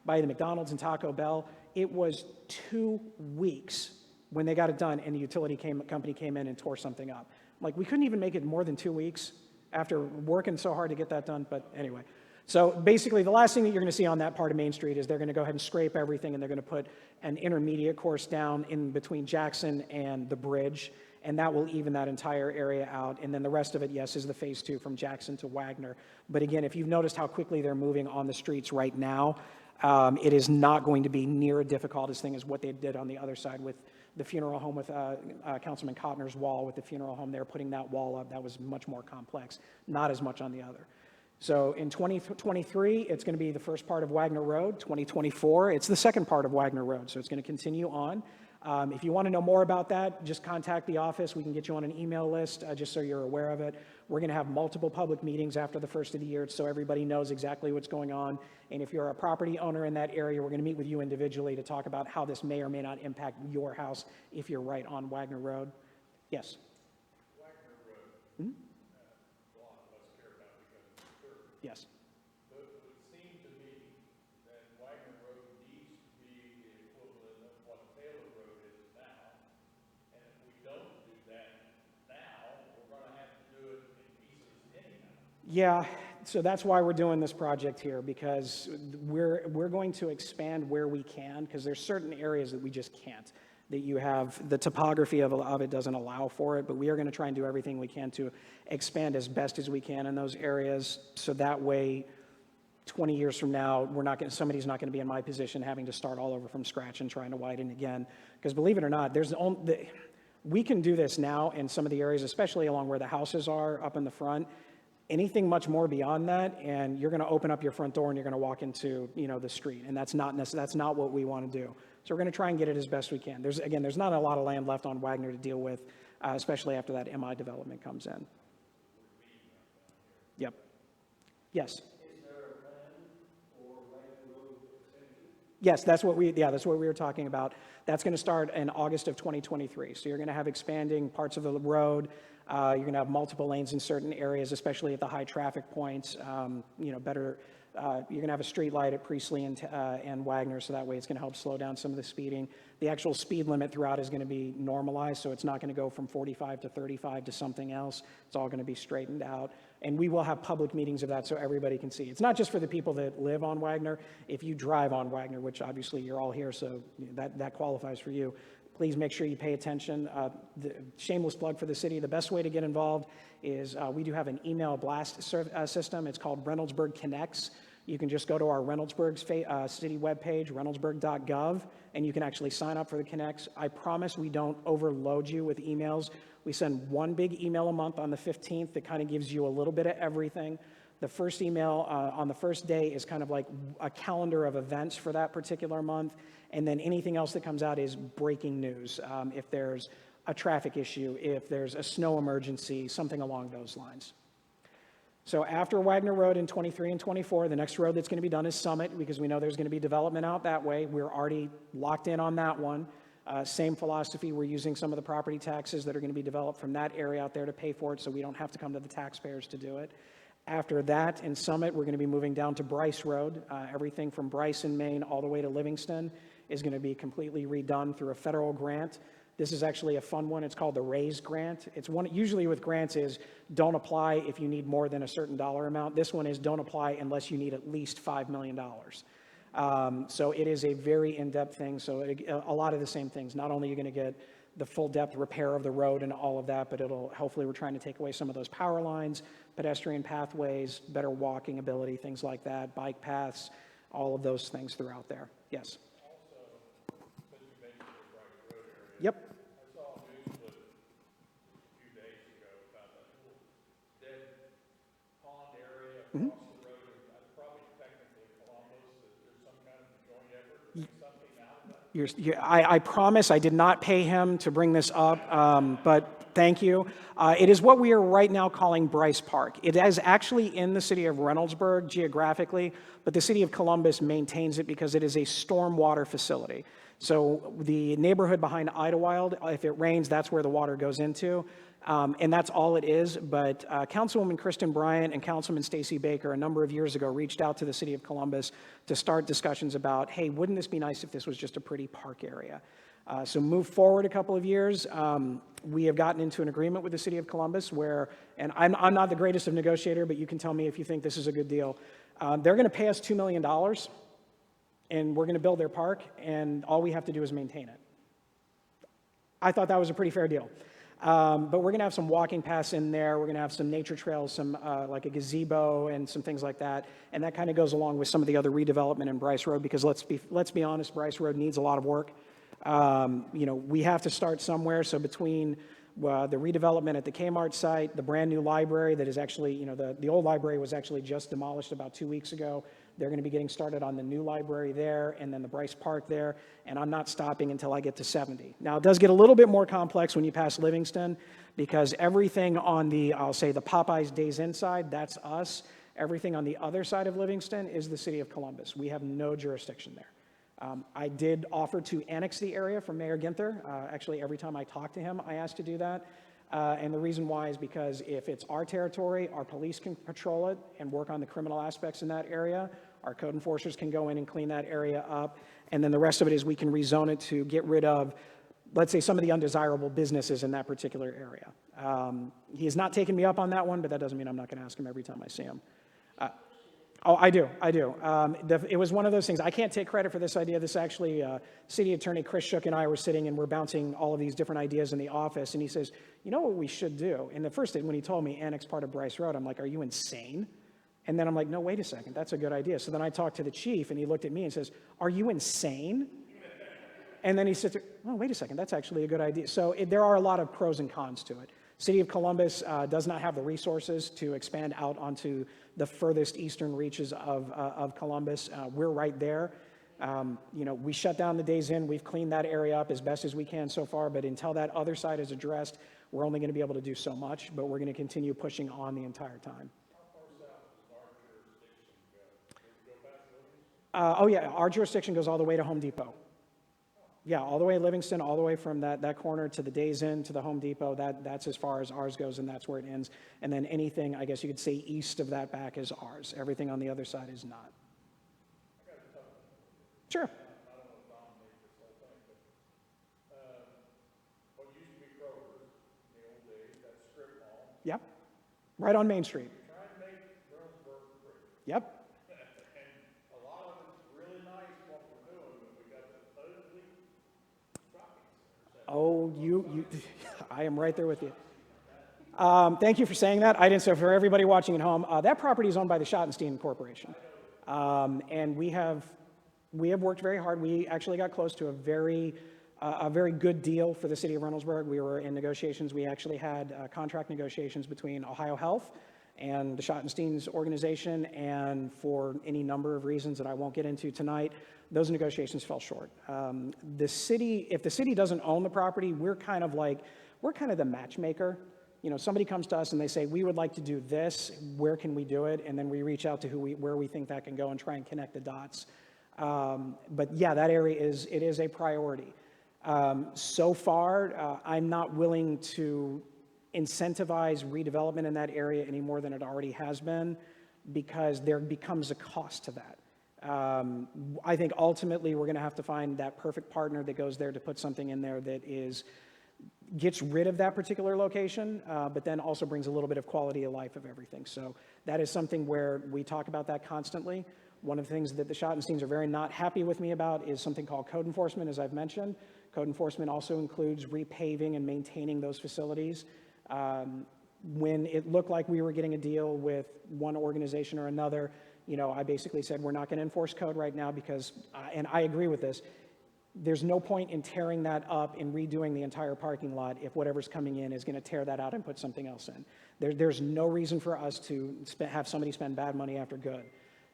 the McDonald's and Taco Bell, it was 2 weeks when they got it done, and the utility company came in and tore something up. Like, we couldn't even make it more than 2 weeks after working so hard to get that done, but anyway. So basically, the last thing that you're going to see on that part of Main Street is they're going to go ahead and scrape everything, and they're going to put an intermediate course down in between Jackson and the bridge, and that will even that entire area out. And then the rest of it, yes, is the phase 2 from Jackson to Wagner. But again, if you've noticed how quickly they're moving on the streets right now, it is not going to be near as difficult as thing as what they did on the other side with the funeral home, with Councilman Kottner's wall with the funeral home there, putting that wall up. That was much more complex, not as much on the other. So in 2023, it's going to be the first part of Wagner Road. 2024, it's the second part of Wagner Road. So it's going to continue on. If you want to know more about that, just contact the office. We can get you on an email list, just so you're aware of it. We're going to have multiple public meetings after the first of the year so everybody knows exactly what's going on. And if you're a property owner in that area, we're going to meet with you individually to talk about how this may or may not impact your house if you're right on Wagner Road. Yes? Wagner Road. Mm-hmm. A lot of us care about because it's sure. Yes. But it would seem to me that Wagner Road needs to be the equivalent of what Taylor Road is now. And if we don't do that now, we're going to have to do it in pieces anyhow. Yeah, so that's why we're doing this project here, because we're going to expand where we can, because there's certain areas that we just can't, that you have, the topography of it doesn't allow for it, but we are going to try and do everything we can to expand as best as we can in those areas, so that way 20 years from now, somebody's not going to be in my position having to start all over from scratch and trying to widen again. Because believe it or not, we can do this now in some of the areas, especially along where the houses are up in the front. Anything much more beyond that, and you're going to open up your front door and you're going to walk into, the street, and that's not what we want to do. So we're going to try and get it as best we can. There's not a lot of land left on Wagner to deal with, especially after that MI development comes in. Yep. Yes. Is there a plan for Wagner Road extension? Yes, that's what we were talking about. That's going to start in August of 2023. So you're going to have expanding parts of the road. You're going to have multiple lanes in certain areas, especially at the high traffic points. You're going to have a street light at Priestley and Wagner, so that way it's going to help slow down some of the speeding. The actual speed limit throughout is going to be normalized, so it's not going to go from 45 to 35 to something else. It's all going to be straightened out. And we will have public meetings of that so everybody can see. It's not just for the people that live on Wagner. If you drive on Wagner, which obviously you're all here, so that qualifies for you, please make sure you pay attention. The shameless plug for the city, the best way to get involved is we do have an email blast system. It's called Reynoldsburg Connects. You can just go to our Reynoldsburg city webpage, reynoldsburg.gov, and you can actually sign up for the Connects. I promise we don't overload you with emails. We send one big email a month on the 15th that kind of gives you a little bit of everything. The first email on the first day is kind of like a calendar of events for that particular month. And then anything else that comes out is breaking news. If there's a traffic issue, if there's a snow emergency, something along those lines. So after Wagner Road in 23 and 24, the next road that's going to be done is Summit, because we know there's going to be development out that way. We're already locked in on that one. Same philosophy, we're using some of the property taxes that are going to be developed from that area out there to pay for it, so we don't have to come to the taxpayers to do it. After that, in Summit, we're going to be moving down to Bryce Road, everything from Bryce in Maine all the way to Livingston. is going to be completely redone through a federal grant. This is actually a fun one. It's called the RAISE grant. It's one, usually with grants is don't apply if you need more than a certain dollar amount. This one is don't apply unless you need at least $5 million. So it is a very in-depth thing. So a lot of the same things. Not only are you going to get the full depth repair of the road and all of that, but hopefully we're trying to take away some of those power lines, pedestrian pathways, better walking ability, things like that, bike paths, all of those things throughout there. Yes. Yep. I saw a news clip a few days ago about that little dead pond area across the road. Probably technically Columbus, that there's some kind of joint effort to make something out of that. I promise I did not pay him to bring this up, but thank you. It is what we are right now calling Bryce Park. It is actually in the city of Reynoldsburg geographically, but the city of Columbus maintains it because it is a stormwater facility. So the neighborhood behind Idlewild, if it rains, that's where the water goes into. And that's all it is. But Councilwoman Kristen Bryant and Councilman Stacey Baker a number of years ago reached out to the city of Columbus to start discussions about, hey, wouldn't this be nice if this was just a pretty park area? So move forward a couple of years. We have gotten into an agreement with the city of Columbus where, and I'm not the greatest of negotiator, but you can tell me if you think this is a good deal. They're going to pay us $2 million. And we're going to build their park, and all we have to do is maintain it. I thought that was a pretty fair deal. But we're going to have some walking paths in there. We're going to have some nature trails, some like a gazebo and some things like that. And that kind of goes along with some of the other redevelopment in Bryce Road, because let's be honest, Bryce Road needs a lot of work. We have to start somewhere. So between the redevelopment at the Kmart site, the brand new library that is actually, the old library was actually just demolished about 2 weeks ago. They're going to be getting started on the new library there, and then the Bryce Park there, and I'm not stopping until I get to 70. Now, it does get a little bit more complex when you pass Livingston, because everything on the, I'll say the Popeyes Days Inn side, that's us. Everything on the other side of Livingston is the city of Columbus. We have no jurisdiction there. I did offer to annex the area from Mayor Ginther. Actually, every time I talk to him, I ask to do that. And the reason why is because if it's our territory, our police can patrol it and work on the criminal aspects in that area. Our code enforcers can go in and clean that area up. And then the rest of it is we can rezone it to get rid of, let's say, some of the undesirable businesses in that particular area. He has not taken me up on that one, but that doesn't mean I'm not going to ask him every time I see him. Oh, I do. It was one of those things. I can't take credit for this idea. This actually, City Attorney Chris Shook and I were sitting and we're bouncing all of these different ideas in the office. And he says, you know what we should do? And the first thing when he told me annex part of Bryce Road, I'm like, are you insane? And then I'm like, no, wait a second. That's a good idea. So then I talked to the chief and he looked at me and says, are you insane? And then he said, oh, wait a second. That's actually a good idea. So there are a lot of pros and cons to it. City of Columbus does not have the resources to expand out onto the furthest eastern reaches of Columbus. We're right there. We shut down the Days Inn. We've cleaned that area up as best as we can so far, but until that other side is addressed, we're only going to be able to do so much, but we're going to continue pushing on the entire time. Oh yeah, our jurisdiction goes all the way to Home Depot. Yeah, all the way to Livingston, all the way from that corner to the Days Inn to the Home Depot. That's as far as ours goes, and that's where it ends. And then anything, I guess you could say, east of that back is ours. Everything on the other side is not. Sure. I don't know if Don made this whole thing, but what used to be Kroger's in the old days, that strip mall. Yep. Right on Main Street. Trying to make Reynoldsburg pretty. Yep. And a lot of it's really nice what we're doing, but we got the ugly shopping centers. Oh, I am right there with you. Thank you for saying that. I didn't say for everybody watching at home. That property is owned by the Schottenstein Corporation, and we have worked very hard. We actually got close to a very good deal for the city of Reynoldsburg. We were in negotiations. We actually had contract negotiations between Ohio Health and the Schottenstein's organization, and for any number of reasons that I won't get into tonight, those negotiations fell short. If the city doesn't own the property, we're kind of the matchmaker. Somebody comes to us and they say, we would like to do this, where can we do it? And then we reach out to where we think that can go and try and connect the dots. But yeah, that area is a priority. So far, I'm not willing to incentivize redevelopment in that area any more than it already has been, because there becomes a cost to that. I think ultimately we're going to have to find that perfect partner that goes there to put something in there that gets rid of that particular location, but then also brings a little bit of quality of life of everything. So that is something where we talk about that constantly. One of the things that the Schottensteins are very not happy with me about is something called code enforcement, as I've mentioned. Code enforcement also includes repaving and maintaining those facilities. When it looked like we were getting a deal with one organization or another, I basically said, we're not going to enforce code right now because, and I agree with this, there's no point in tearing that up and redoing the entire parking lot if whatever's coming in is going to tear that out and put something else in. There's no reason for us to have somebody spend bad money after good.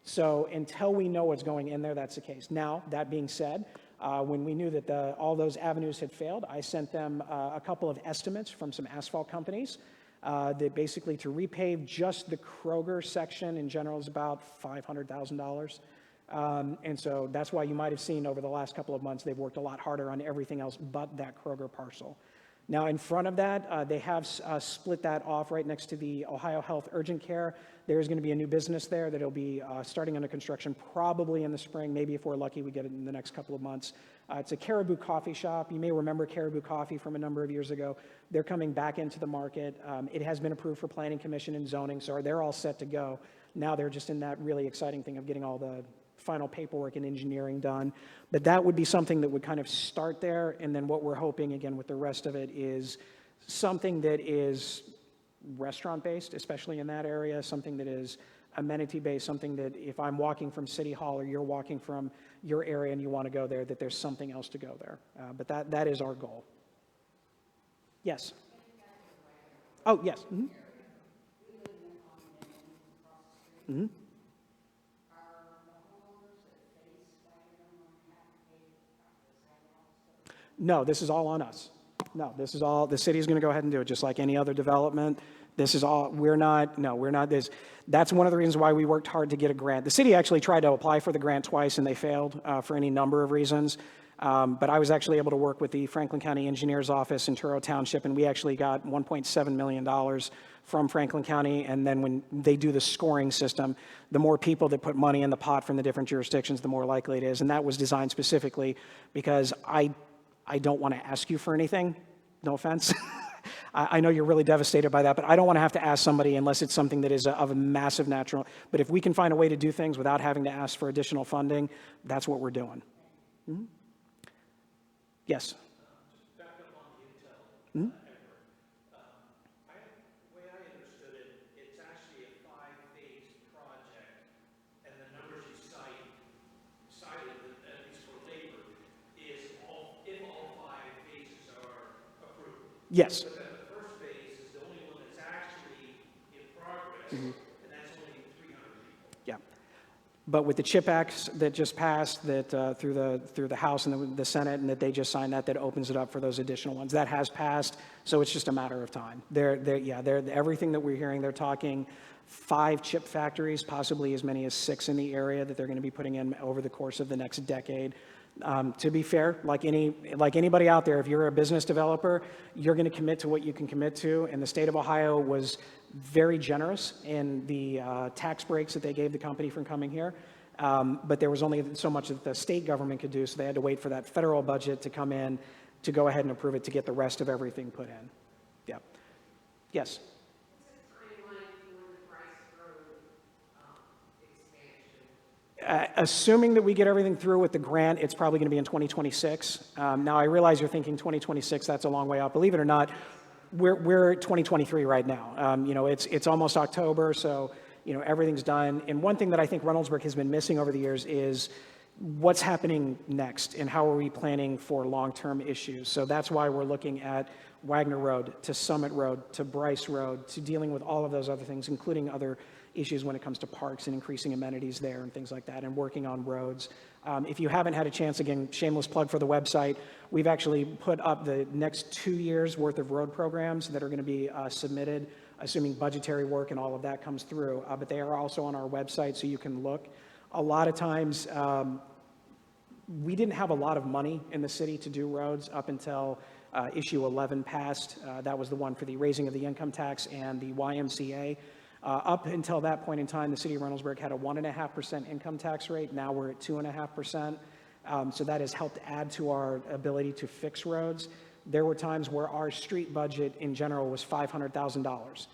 So until we know what's going in there, that's the case. Now, that being said, when we knew that all those avenues had failed, I sent them a couple of estimates from some asphalt companies that basically to repave just the Kroger section in general is about $500,000. And so that's why you might have seen over the last couple of months, they've worked a lot harder on everything else but that Kroger parcel. Now, in front of that, they have split that off right next to the Ohio Health Urgent Care. There is going to be a new business there that'll be starting under construction probably in the spring. Maybe if we're lucky, we get it in the next couple of months. It's a Caribou Coffee shop. You may remember Caribou Coffee from a number of years ago. They're coming back into the market. It has been approved for planning commission and zoning, so they're all set to go. Now they're just in that really exciting thing of getting all the final paperwork and engineering done. But that would be something that would kind of start there, and then what we're hoping, again, with the rest of it is something that is restaurant-based, especially in that area, something that is amenity-based, something that if I'm walking from City Hall or you're walking from your area and you want to go there, that there's something else to go there. But that is our goal. Yes? Oh, yes. Mm-hmm. Mm-hmm. No, this is all on us. No, this is all, the city's going to go ahead and do it, just like any other development. This is all, we're not this. That's one of the reasons why we worked hard to get a grant. The city actually tried to apply for the grant twice, and they failed for any number of reasons. But I was actually able to work with the Franklin County Engineers Office in Truro Township, and we actually got $1.7 million from Franklin County. And then when they do the scoring system, the more people that put money in the pot from the different jurisdictions, the more likely it is. And that was designed specifically because I don't want to ask you for anything, no offense. I know you're really devastated by that, but I don't want to have to ask somebody unless it's something that is of a massive natural. But if we can find a way to do things without having to ask for additional funding, that's what we're doing. Mm-hmm. Yes? Back up on the Intel effort. The way I understood it, it's actually a 5-phase project, and the numbers you cited, at least for labor, is if all 5 phases are approved. Yes. But then the first phase is the only one that's actually in progress, and that's only 300 people. Yeah. But with the CHIP Acts that just passed, that through the House and the Senate, and that they just signed that opens it up for those additional ones. That has passed, so it's just a matter of time. Everything that we're hearing, they're talking 5 chip factories, possibly as many as 6 in the area that they're going to be putting in over the course of the next decade. To be fair, like anybody out there, if you're a business developer, you're going to commit to what you can commit to. And the state of Ohio was very generous in the tax breaks that they gave the company from coming here. But there was only so much that the state government could do, so they had to wait for that federal budget to come in to go ahead and approve it to get the rest of everything put in. Yeah. Yes. Assuming that we get everything through with the grant, it's probably going to be in 2026. Now, I realize you're thinking 2026, that's a long way out. Believe it or not, we're 2023 right now. It's almost October, so, everything's done. And one thing that I think Reynoldsburg has been missing over the years is what's happening next and how are we planning for long-term issues. So that's why we're looking at Wagner Road to Summit Road to Bryce Road to dealing with all of those other things, including other issues when it comes to parks and increasing amenities there and things like that, and working on roads. If you haven't had a chance, again, shameless plug for the website, we've actually put up the next 2 years worth of road programs that are going to be submitted, assuming budgetary work and all of that comes through. But they are also on our website, so you can look. A lot of times, we didn't have a lot of money in the city to do roads up until issue 11 passed. That was the one for the raising of the income tax and the YMCA. Up until that point in time, the city of Reynoldsburg had a 1.5% income tax rate. Now we're at 2.5%. So that has helped add to our ability to fix roads. There were times where our street budget in general was $500,000.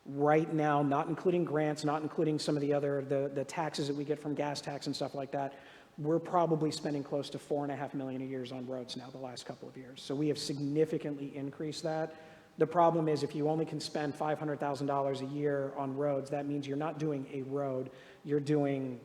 Right now, not including grants, not including some of the other, the taxes that we get from gas tax and stuff like that, we're probably spending close to $4.5 million a year on roads now the last couple of years. So we have significantly increased that. The problem is if you only can spend $500,000 a year on roads, that means you're not doing a road, you're doing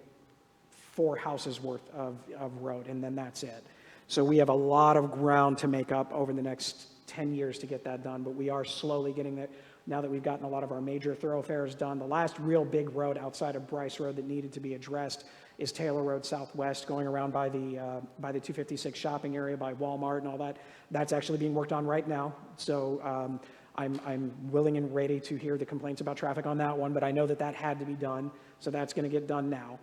4 houses worth of road, and then that's it. So we have a lot of ground to make up over the next 10 years to get that done, but we are slowly getting there. Now that we've gotten a lot of our major thoroughfares done, the last real big road outside of Bryce Road that needed to be addressed is Taylor Road Southwest, going around by the 256 shopping area by Walmart and all that. That's actually being worked on right now. So I'm willing and ready to hear the complaints about traffic on that one, but I know that that had to be done, so that's going to get done now.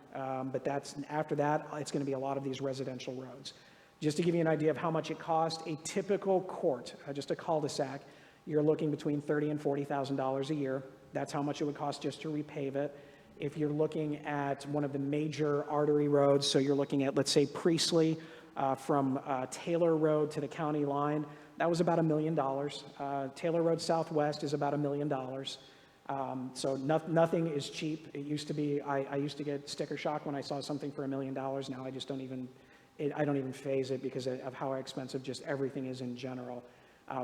But after that, it's going to be a lot of these residential roads. Just to give you an idea of how much it costs, a typical court, just a cul-de-sac, you're looking between $30,000 and $40,000 a year. That's how much it would cost just to repave it. If you're looking at one of the major artery roads, so you're looking at, let's say, Priestley, from Taylor Road to the county line, that was about $1 million. Taylor Road Southwest is about $1 million. So nothing is cheap. It used to be, I used to get sticker shock when I saw something for $1 million. Now I just don't even phase it because of how expensive just everything is in general.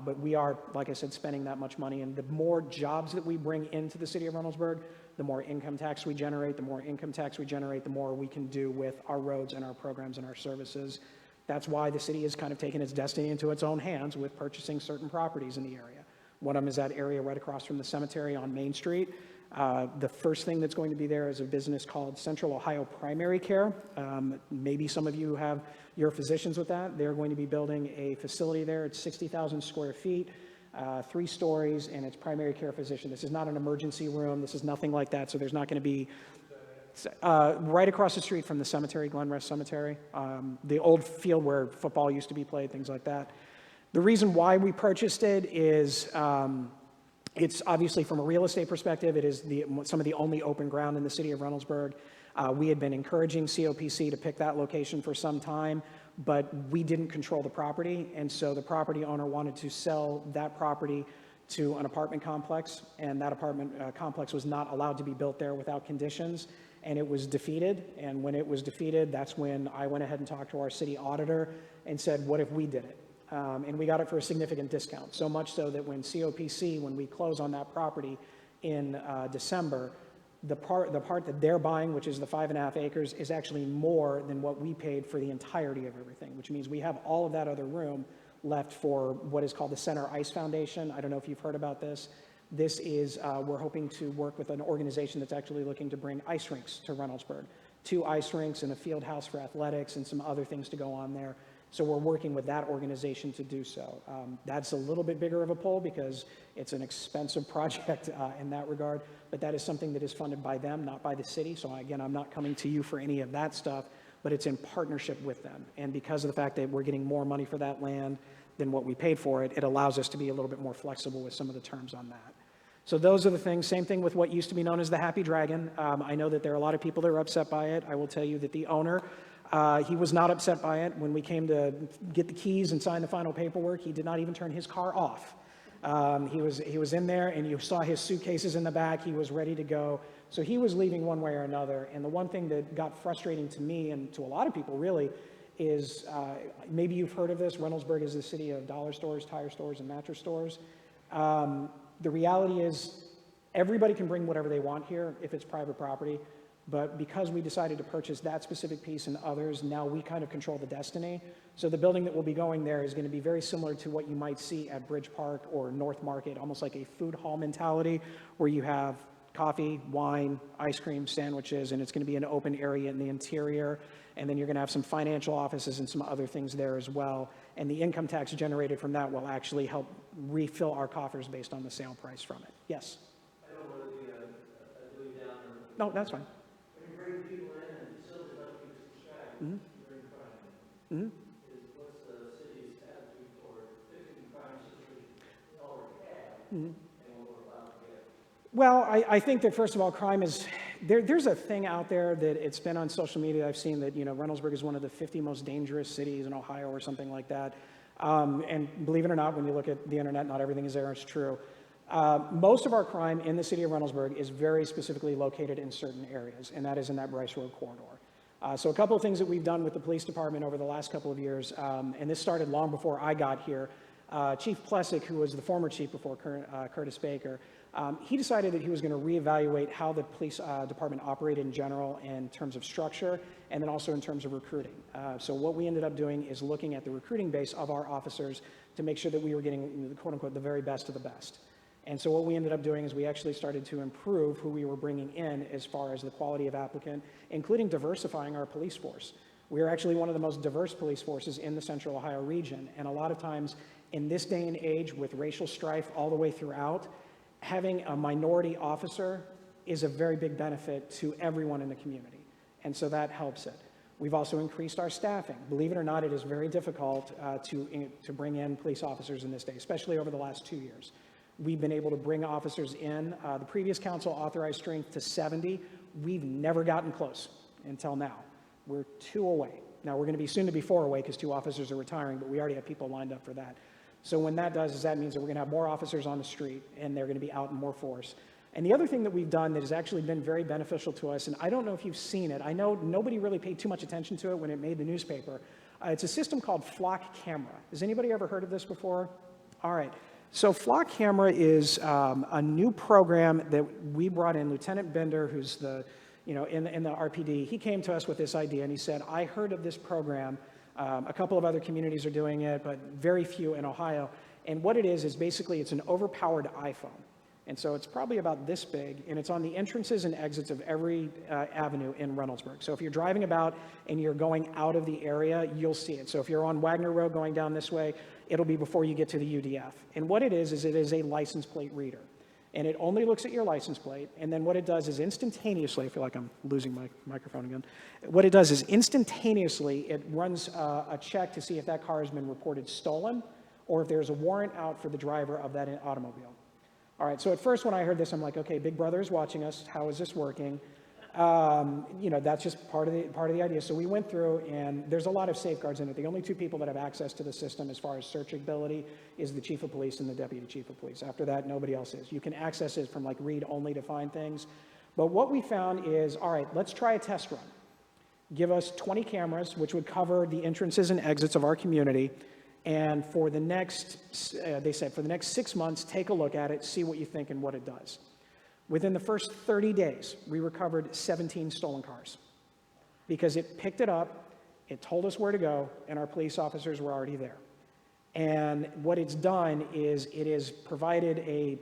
But we are, like I said, spending that much money, and the more jobs that we bring into the city of Reynoldsburg, the more income tax we generate. The more income tax we generate, the more we can do with our roads and our programs and our services. That's why the city has kind of taken its destiny into its own hands with purchasing certain properties in the area. One of them is that area right across from the cemetery on Main Street. The first thing that's going to be there is a business called Central Ohio Primary Care. Maybe some of you have your physicians with that. They're going to be building a facility there. It's 60,000 square feet, 3 stories, and it's primary care physician. This is not an emergency room. This is nothing like that. So there's not going to be right across the street from the cemetery, Glen Rest Cemetery, the old field where football used to be played, things like that. The reason why we purchased it is it's obviously from a real estate perspective, it is some of the only open ground in the city of Reynoldsburg. We had been encouraging COPC to pick that location for some time, but we didn't control the property, and so the property owner wanted to sell that property to an apartment complex, and that apartment complex was not allowed to be built there without conditions, and it was defeated. And when it was defeated, that's when I went ahead and talked to our city auditor and said, what if we did it? And we got it for a significant discount, so much so that when COPC, when we close on that property in December, the part that they're buying, which is the 5.5 acres, is actually more than what we paid for the entirety of everything, which means we have all of that other room left for what is called the Center Ice Foundation. I don't know if you've heard about this. This is, we're hoping to work with an organization that's actually looking to bring ice rinks to Reynoldsburg. 2 ice rinks and a field house for athletics and some other things to go on there. So we're working with that organization to do so. That's a little bit bigger of a pull because it's an expensive project in that regard, but that is something that is funded by them, not by the city. So again, I'm not coming to you for any of that stuff, but it's in partnership with them. And because of the fact that we're getting more money for that land than what we paid for it, it allows us to be a little bit more flexible with some of the terms on that. So those are the things. Same thing with what used to be known as the Happy Dragon. I know that there are a lot of people that are upset by it. I will tell you that the owner, he was not upset by it. When we came to get the keys and sign the final paperwork, he did not even turn his car off. He was in there, and you saw his suitcases in the back. He was ready to go. So he was leaving one way or another. And the one thing that got frustrating to me and to a lot of people really is, maybe you've heard of this, Reynoldsburg is the city of dollar stores, tire stores, and mattress stores. The reality is everybody can bring whatever they want here if it's private property. But because we decided to purchase that specific piece and others, now we kind of control the destiny. So the building that will be going there is going to be very similar to what you might see at Bridge Park or North Market, almost like a food hall mentality where you have coffee, wine, ice cream, sandwiches, and it's going to be an open area in the interior. And then you're going to have some financial offices and some other things there as well. And the income tax generated from that will actually help refill our coffers based on the sale price from it. Yes? I don't want to be a doing down or. No, that's fine. When you bring people in and facilities like you described, Mhm. during crime, Mhm. what's the city's attitude toward fixing crime since we already have, Mhm. and what we're allowed to get? Well, I think that first of all, crime is, there's a thing out there that it's been on social media. I've seen that, Reynoldsburg is one of the 50 most dangerous cities in Ohio or something like that. And believe it or not, when you look at the internet, not everything is there, it's true. Most of our crime in the city of Reynoldsburg is very specifically located in certain areas, and that is in that Bryce Road corridor. So a couple of things that we've done with the police department over the last couple of years, and this started long before I got here. Chief Plessick, who was the former chief before Curtis Baker, he decided that he was going to reevaluate how the police department operated in general in terms of structure and then also in terms of recruiting. So what we ended up doing is looking at the recruiting base of our officers to make sure that we were getting, quote unquote, the very best of the best. And so what we ended up doing is we actually started to improve who we were bringing in as far as the quality of applicant, including diversifying our police force. We are actually one of the most diverse police forces in the Central Ohio region. And a lot of times in this day and age with racial strife all the way throughout, having a minority officer is a very big benefit to everyone in the community. And so that helps it. We've also increased our staffing. Believe it or not, it is very difficult to bring in police officers in this day, especially over the last 2 years. We've been able to bring officers in. The previous council authorized strength to 70. We've never gotten close until now. We're 2 away. Now we're going to be soon to be 4 away because 2 officers are retiring, but we already have people lined up for that. So when that does is that means that we're going to have more officers on the street and they're going to be out in more force. And the other thing that we've done that has actually been very beneficial to us, and I don't know if you've seen it, I know nobody really paid too much attention to it when it made the newspaper. It's a system called Flock Camera. Has anybody ever heard of this before? All right. So Flock Camera is a new program that we brought in. Lieutenant Bender, who's the, in the RPD, he came to us with this idea and he said, I heard of this program. A couple of other communities are doing it, but very few in Ohio. And what it is basically it's an overpowered iPhone. And so it's probably about this big, and it's on the entrances and exits of every avenue in Reynoldsburg. So if you're driving about and you're going out of the area, you'll see it. So if you're on Wagner Road going down this way, it'll be before you get to the UDF. And what it is it is a license plate reader. And it only looks at your license plate, and then what it does is instantaneously, I feel like I'm losing my microphone again. What it does is instantaneously, it runs a check to see if that car has been reported stolen or if there's a warrant out for the driver of that automobile. All right, so at first when I heard this, I'm like, okay, Big Brother is watching us. How is this working? That's just part of the idea. So we went through, and there's a lot of safeguards in it. The only 2 people that have access to the system as far as searchability is the chief of police and the deputy chief of police. After that, nobody else is. You can access it from like read only to find things. But what we found is, all right, let's try a test run. Give us 20 cameras, which would cover the entrances and exits of our community. And for the next, they said, for the next 6 months, take a look at it, see what you think and what it does. Within the first 30 days, we recovered 17 stolen cars because it picked it up, it told us where to go, and our police officers were already there. And what it's done is it has provided a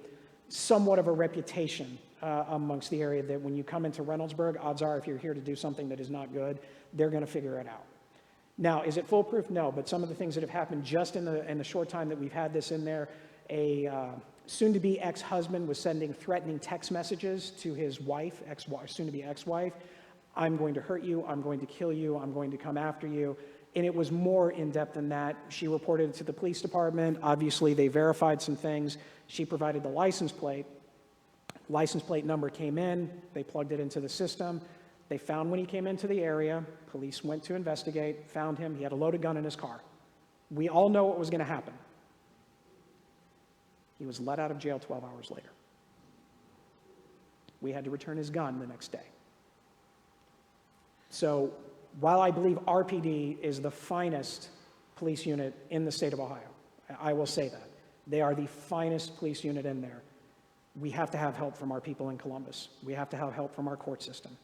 somewhat of a reputation amongst the area that when you come into Reynoldsburg, odds are if you're here to do something that is not good, they're going to figure it out. Now, is it foolproof? No, but some of the things that have happened just in the short time that we've had this in there, a soon-to-be ex-husband was sending threatening text messages to his wife, soon-to-be ex-wife. I'm going to hurt you. I'm going to kill you. I'm going to come after you. And it was more in-depth than that. She reported it to the police department. Obviously, they verified some things. She provided the license plate. License plate number came in. They plugged it into the system. They found when he came into the area. Police went to investigate, found him. He had a loaded gun in his car. We all know what was going to happen. He was let out of jail 12 hours later. We had to return his gun the next day. So while I believe RPD is the finest police unit in the state of Ohio, I will say that. They are the finest police unit in there. We have to have help from our people in Columbus. We have to have help from our court system.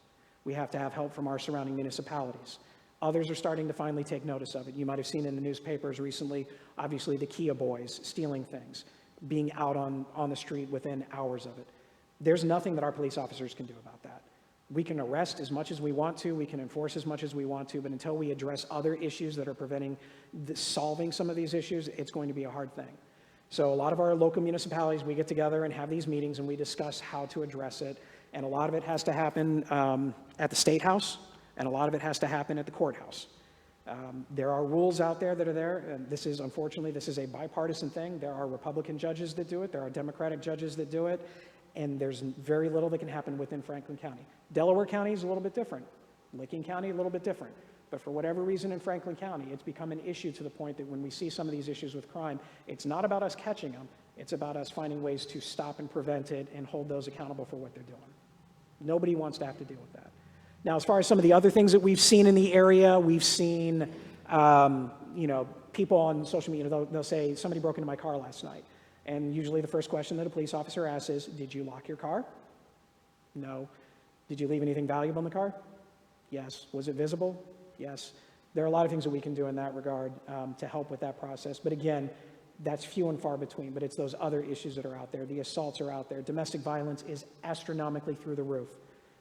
We have to have help from our surrounding municipalities. Others are starting to finally take notice of it. You might have seen in the newspapers recently, obviously the Kia boys stealing things, being out on the street within hours of it. There's nothing that our police officers can do about that. We can arrest as much as we want to, we can enforce as much as we want to, but until we address other issues that are preventing solving some of these issues, it's going to be a hard thing. So a lot of our local municipalities, we get together and have these meetings and we discuss how to address it. And a lot of it has to happen at the State House, and a lot of it has to happen at the courthouse. There are rules out there that are there, and unfortunately, this is a bipartisan thing. There are Republican judges that do it. There are Democratic judges that do it. and there's very little that can happen within Franklin County. Delaware County is a little bit different. Licking County, a little bit different. But for whatever reason in Franklin County, it's become an issue to the point that when we see some of these issues with crime, it's not about us catching them. It's about us finding ways to stop and prevent it and hold those accountable for what they're doing. Nobody wants to have to deal with that. Now, as far as some of the other things that we've seen in the area, we've seen, people on social media, they'll say, somebody broke into my car last night. And usually the first question that a police officer asks is, did you lock your car? No. Did you leave anything valuable in the car? Yes. Was it visible? Yes. There are a lot of things that we can do in that regard to help with that process. But again, that's few and far between, but it's those other issues that are out there. The assaults are out there. Domestic violence is astronomically through the roof.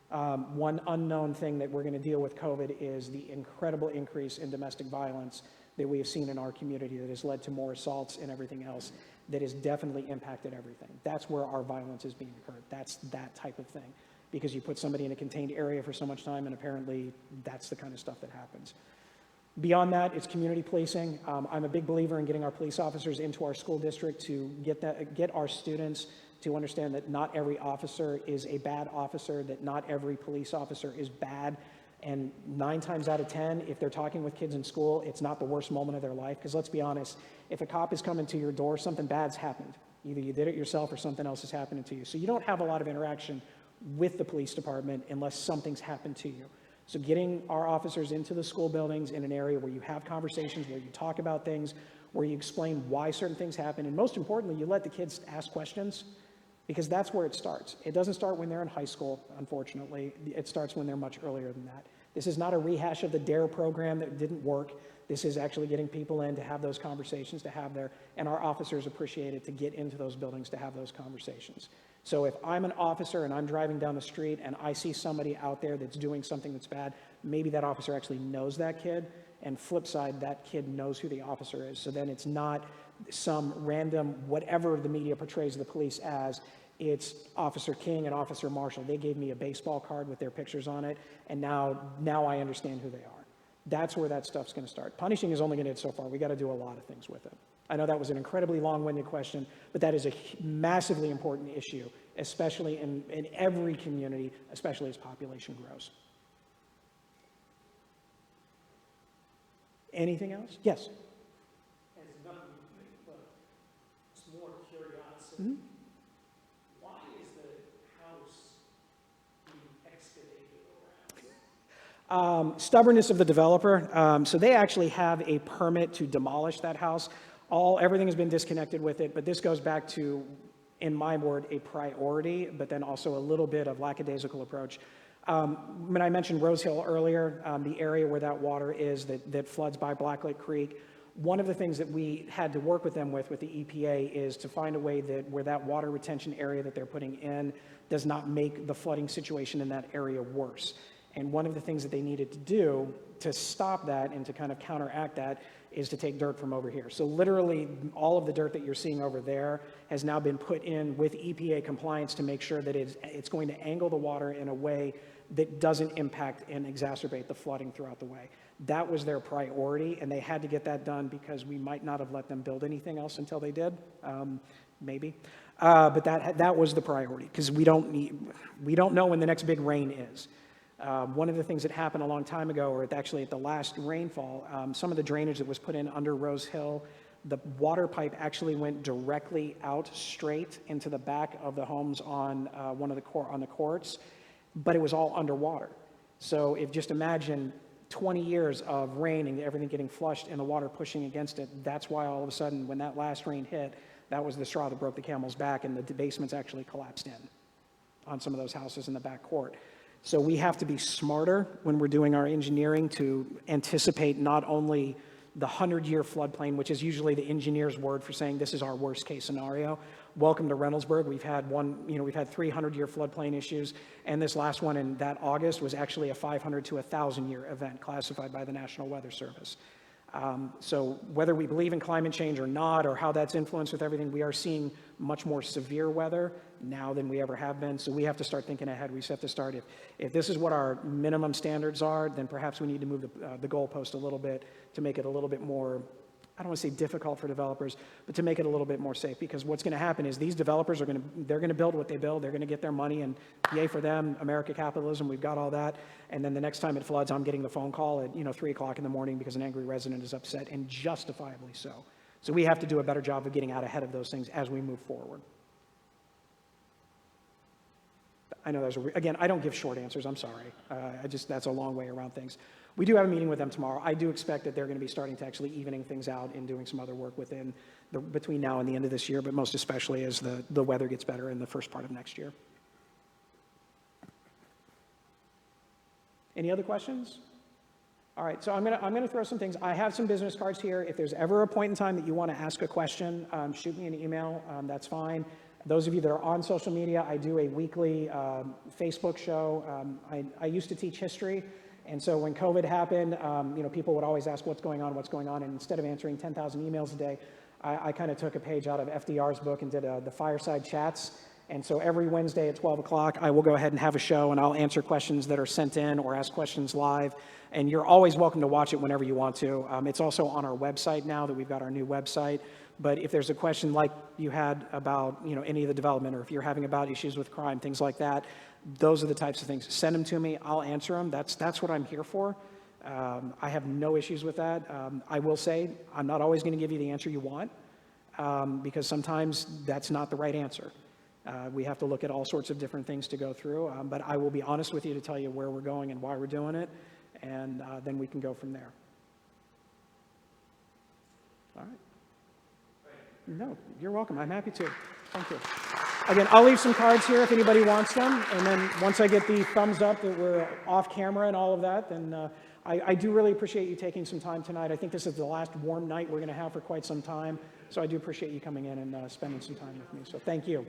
One unknown thing that we're going to deal with COVID is the incredible increase in domestic violence that we have seen in our community that has led to more assaults and everything else that has definitely impacted everything. That's where our violence is being occurred. That's that type of thing. Because you put somebody in a contained area for so much time, and apparently that's the kind of stuff that happens. Beyond that, it's community policing. I'm a big believer in getting our police officers into our school district to get our students to understand that not every officer is a bad officer, that not every police officer is bad. And 9 times out of 10, if they're talking with kids in school, it's not the worst moment of their life. Because let's be honest, if a cop is coming to your door, something bad's happened. Either you did it yourself or something else is happening to you. So you don't have a lot of interaction with the police department unless something's happened to you. So getting our officers into the school buildings in an area where you have conversations, where you talk about things, where you explain why certain things happen, and most importantly, you let the kids ask questions, because that's where it starts. It doesn't start when they're in high school, unfortunately. It starts when they're much earlier than that. This is not a rehash of the DARE program that didn't work. This is actually getting people in to have those conversations, and our officers appreciate it to get into those buildings to have those conversations. So if I'm an officer and I'm driving down the street and I see somebody out there that's doing something that's bad, maybe that officer actually knows that kid, and flip side, that kid knows who the officer is. So then it's not some random, whatever the media portrays the police as, it's Officer King and Officer Marshall. They gave me a baseball card with their pictures on it, and now I understand who they are. That's where that stuff's going to start. Punishing is only going to get so far. We got to do a lot of things with it. I know that was an incredibly long-winded question, but that is a massively important issue, especially in every community, especially as population grows. Anything else? Yes? Has nothing to do, but it's more curiosity. Why is the house being excavated around? Stubbornness of the developer. So they actually have a permit to demolish that house. Everything has been disconnected with it, but this goes back to, in my word, a priority, but then also a little bit of lackadaisical approach. When I mentioned Rose Hill earlier, the area where that water is that floods by Blacklick Creek, one of the things that we had to work with them with the EPA is to find a way that where that water retention area that they're putting in does not make the flooding situation in that area worse. And one of the things that they needed to do to stop that and to kind of counteract that is to take dirt from over here. So literally all of the dirt that you're seeing over there has now been put in with EPA compliance to make sure that it's going to angle the water in a way that doesn't impact and exacerbate the flooding throughout the way. That was their priority, and they had to get that done because we might not have let them build anything else until they did, maybe. But that was the priority, because we don't know when the next big rain is. One of the things that happened a long time ago, or actually at the last rainfall, some of the drainage that was put in under Rose Hill, the water pipe actually went directly out straight into the back of the homes on on the courts, but it was all underwater. So if just imagine 20 years of rain and everything getting flushed and the water pushing against it, that's why all of a sudden when that last rain hit, that was the straw that broke the camel's back, and the basements actually collapsed in on some of those houses in the back court. So we have to be smarter when we're doing our engineering to anticipate not only the 100-year floodplain, which is usually the engineer's word for saying this is our worst case scenario. Welcome to Reynoldsburg. We've had 300-year floodplain issues, and this last one in that August was actually a 500 to 1,000-year event classified by the National Weather Service. So whether we believe in climate change or not, or how that's influenced with everything, we are seeing much more severe weather now than we ever have been. So we have to start thinking ahead. We have to start, if this is what our minimum standards are, then perhaps we need to move the goalpost a little bit to make it a little bit more I don't want to say difficult for developers, but to make it a little bit more safe, because what's going to happen is these developers they're going to build what they build, they're going to get their money, and yay for them, America capitalism, we've got all that, and then the next time it floods, I'm getting the phone call at 3 o'clock in the morning because an angry resident is upset, and justifiably so. So we have to do a better job of getting out ahead of those things as we move forward. I know again, I don't give short answers, I'm sorry. That's a long way around things. We do have a meeting with them tomorrow. I do expect that they're going to be starting to actually evening things out and doing some other work between now and the end of this year, but most especially as the weather gets better in the first part of next year. Any other questions? All right, so I'm gonna throw some things. I have some business cards here. If there's ever a point in time that you want to ask a question, shoot me an email. That's fine. Those of you that are on social media, I do a weekly Facebook show. I used to teach history, and so when COVID happened, people would always ask what's going on, and instead of answering 10,000 emails a day, I kind of took a page out of FDR's book and did the fireside chats. And so every Wednesday at 12 o'clock, I will go ahead and have a show, and I'll answer questions that are sent in or ask questions live. And you're always welcome to watch it whenever you want to. It's also on our website now that we've got our new website. But if there's a question like you had about any of the development, or if you're having about issues with crime, things like that, those are the types of things. Send them to me. I'll answer them. That's what I'm here for. I have no issues with that. I will say I'm not always going to give you the answer you want, because sometimes that's not the right answer. We have to look at all sorts of different things to go through, but I will be honest with you to tell you where we're going and why we're doing it, and then we can go from there. All right. No, you're welcome. I'm happy to. Thank you. Again, I'll leave some cards here if anybody wants them, and then once I get the thumbs up that we're off camera and all of that, then I do really appreciate you taking some time tonight. I think this is the last warm night we're going to have for quite some time, so I do appreciate you coming in and spending some time with me. So thank you.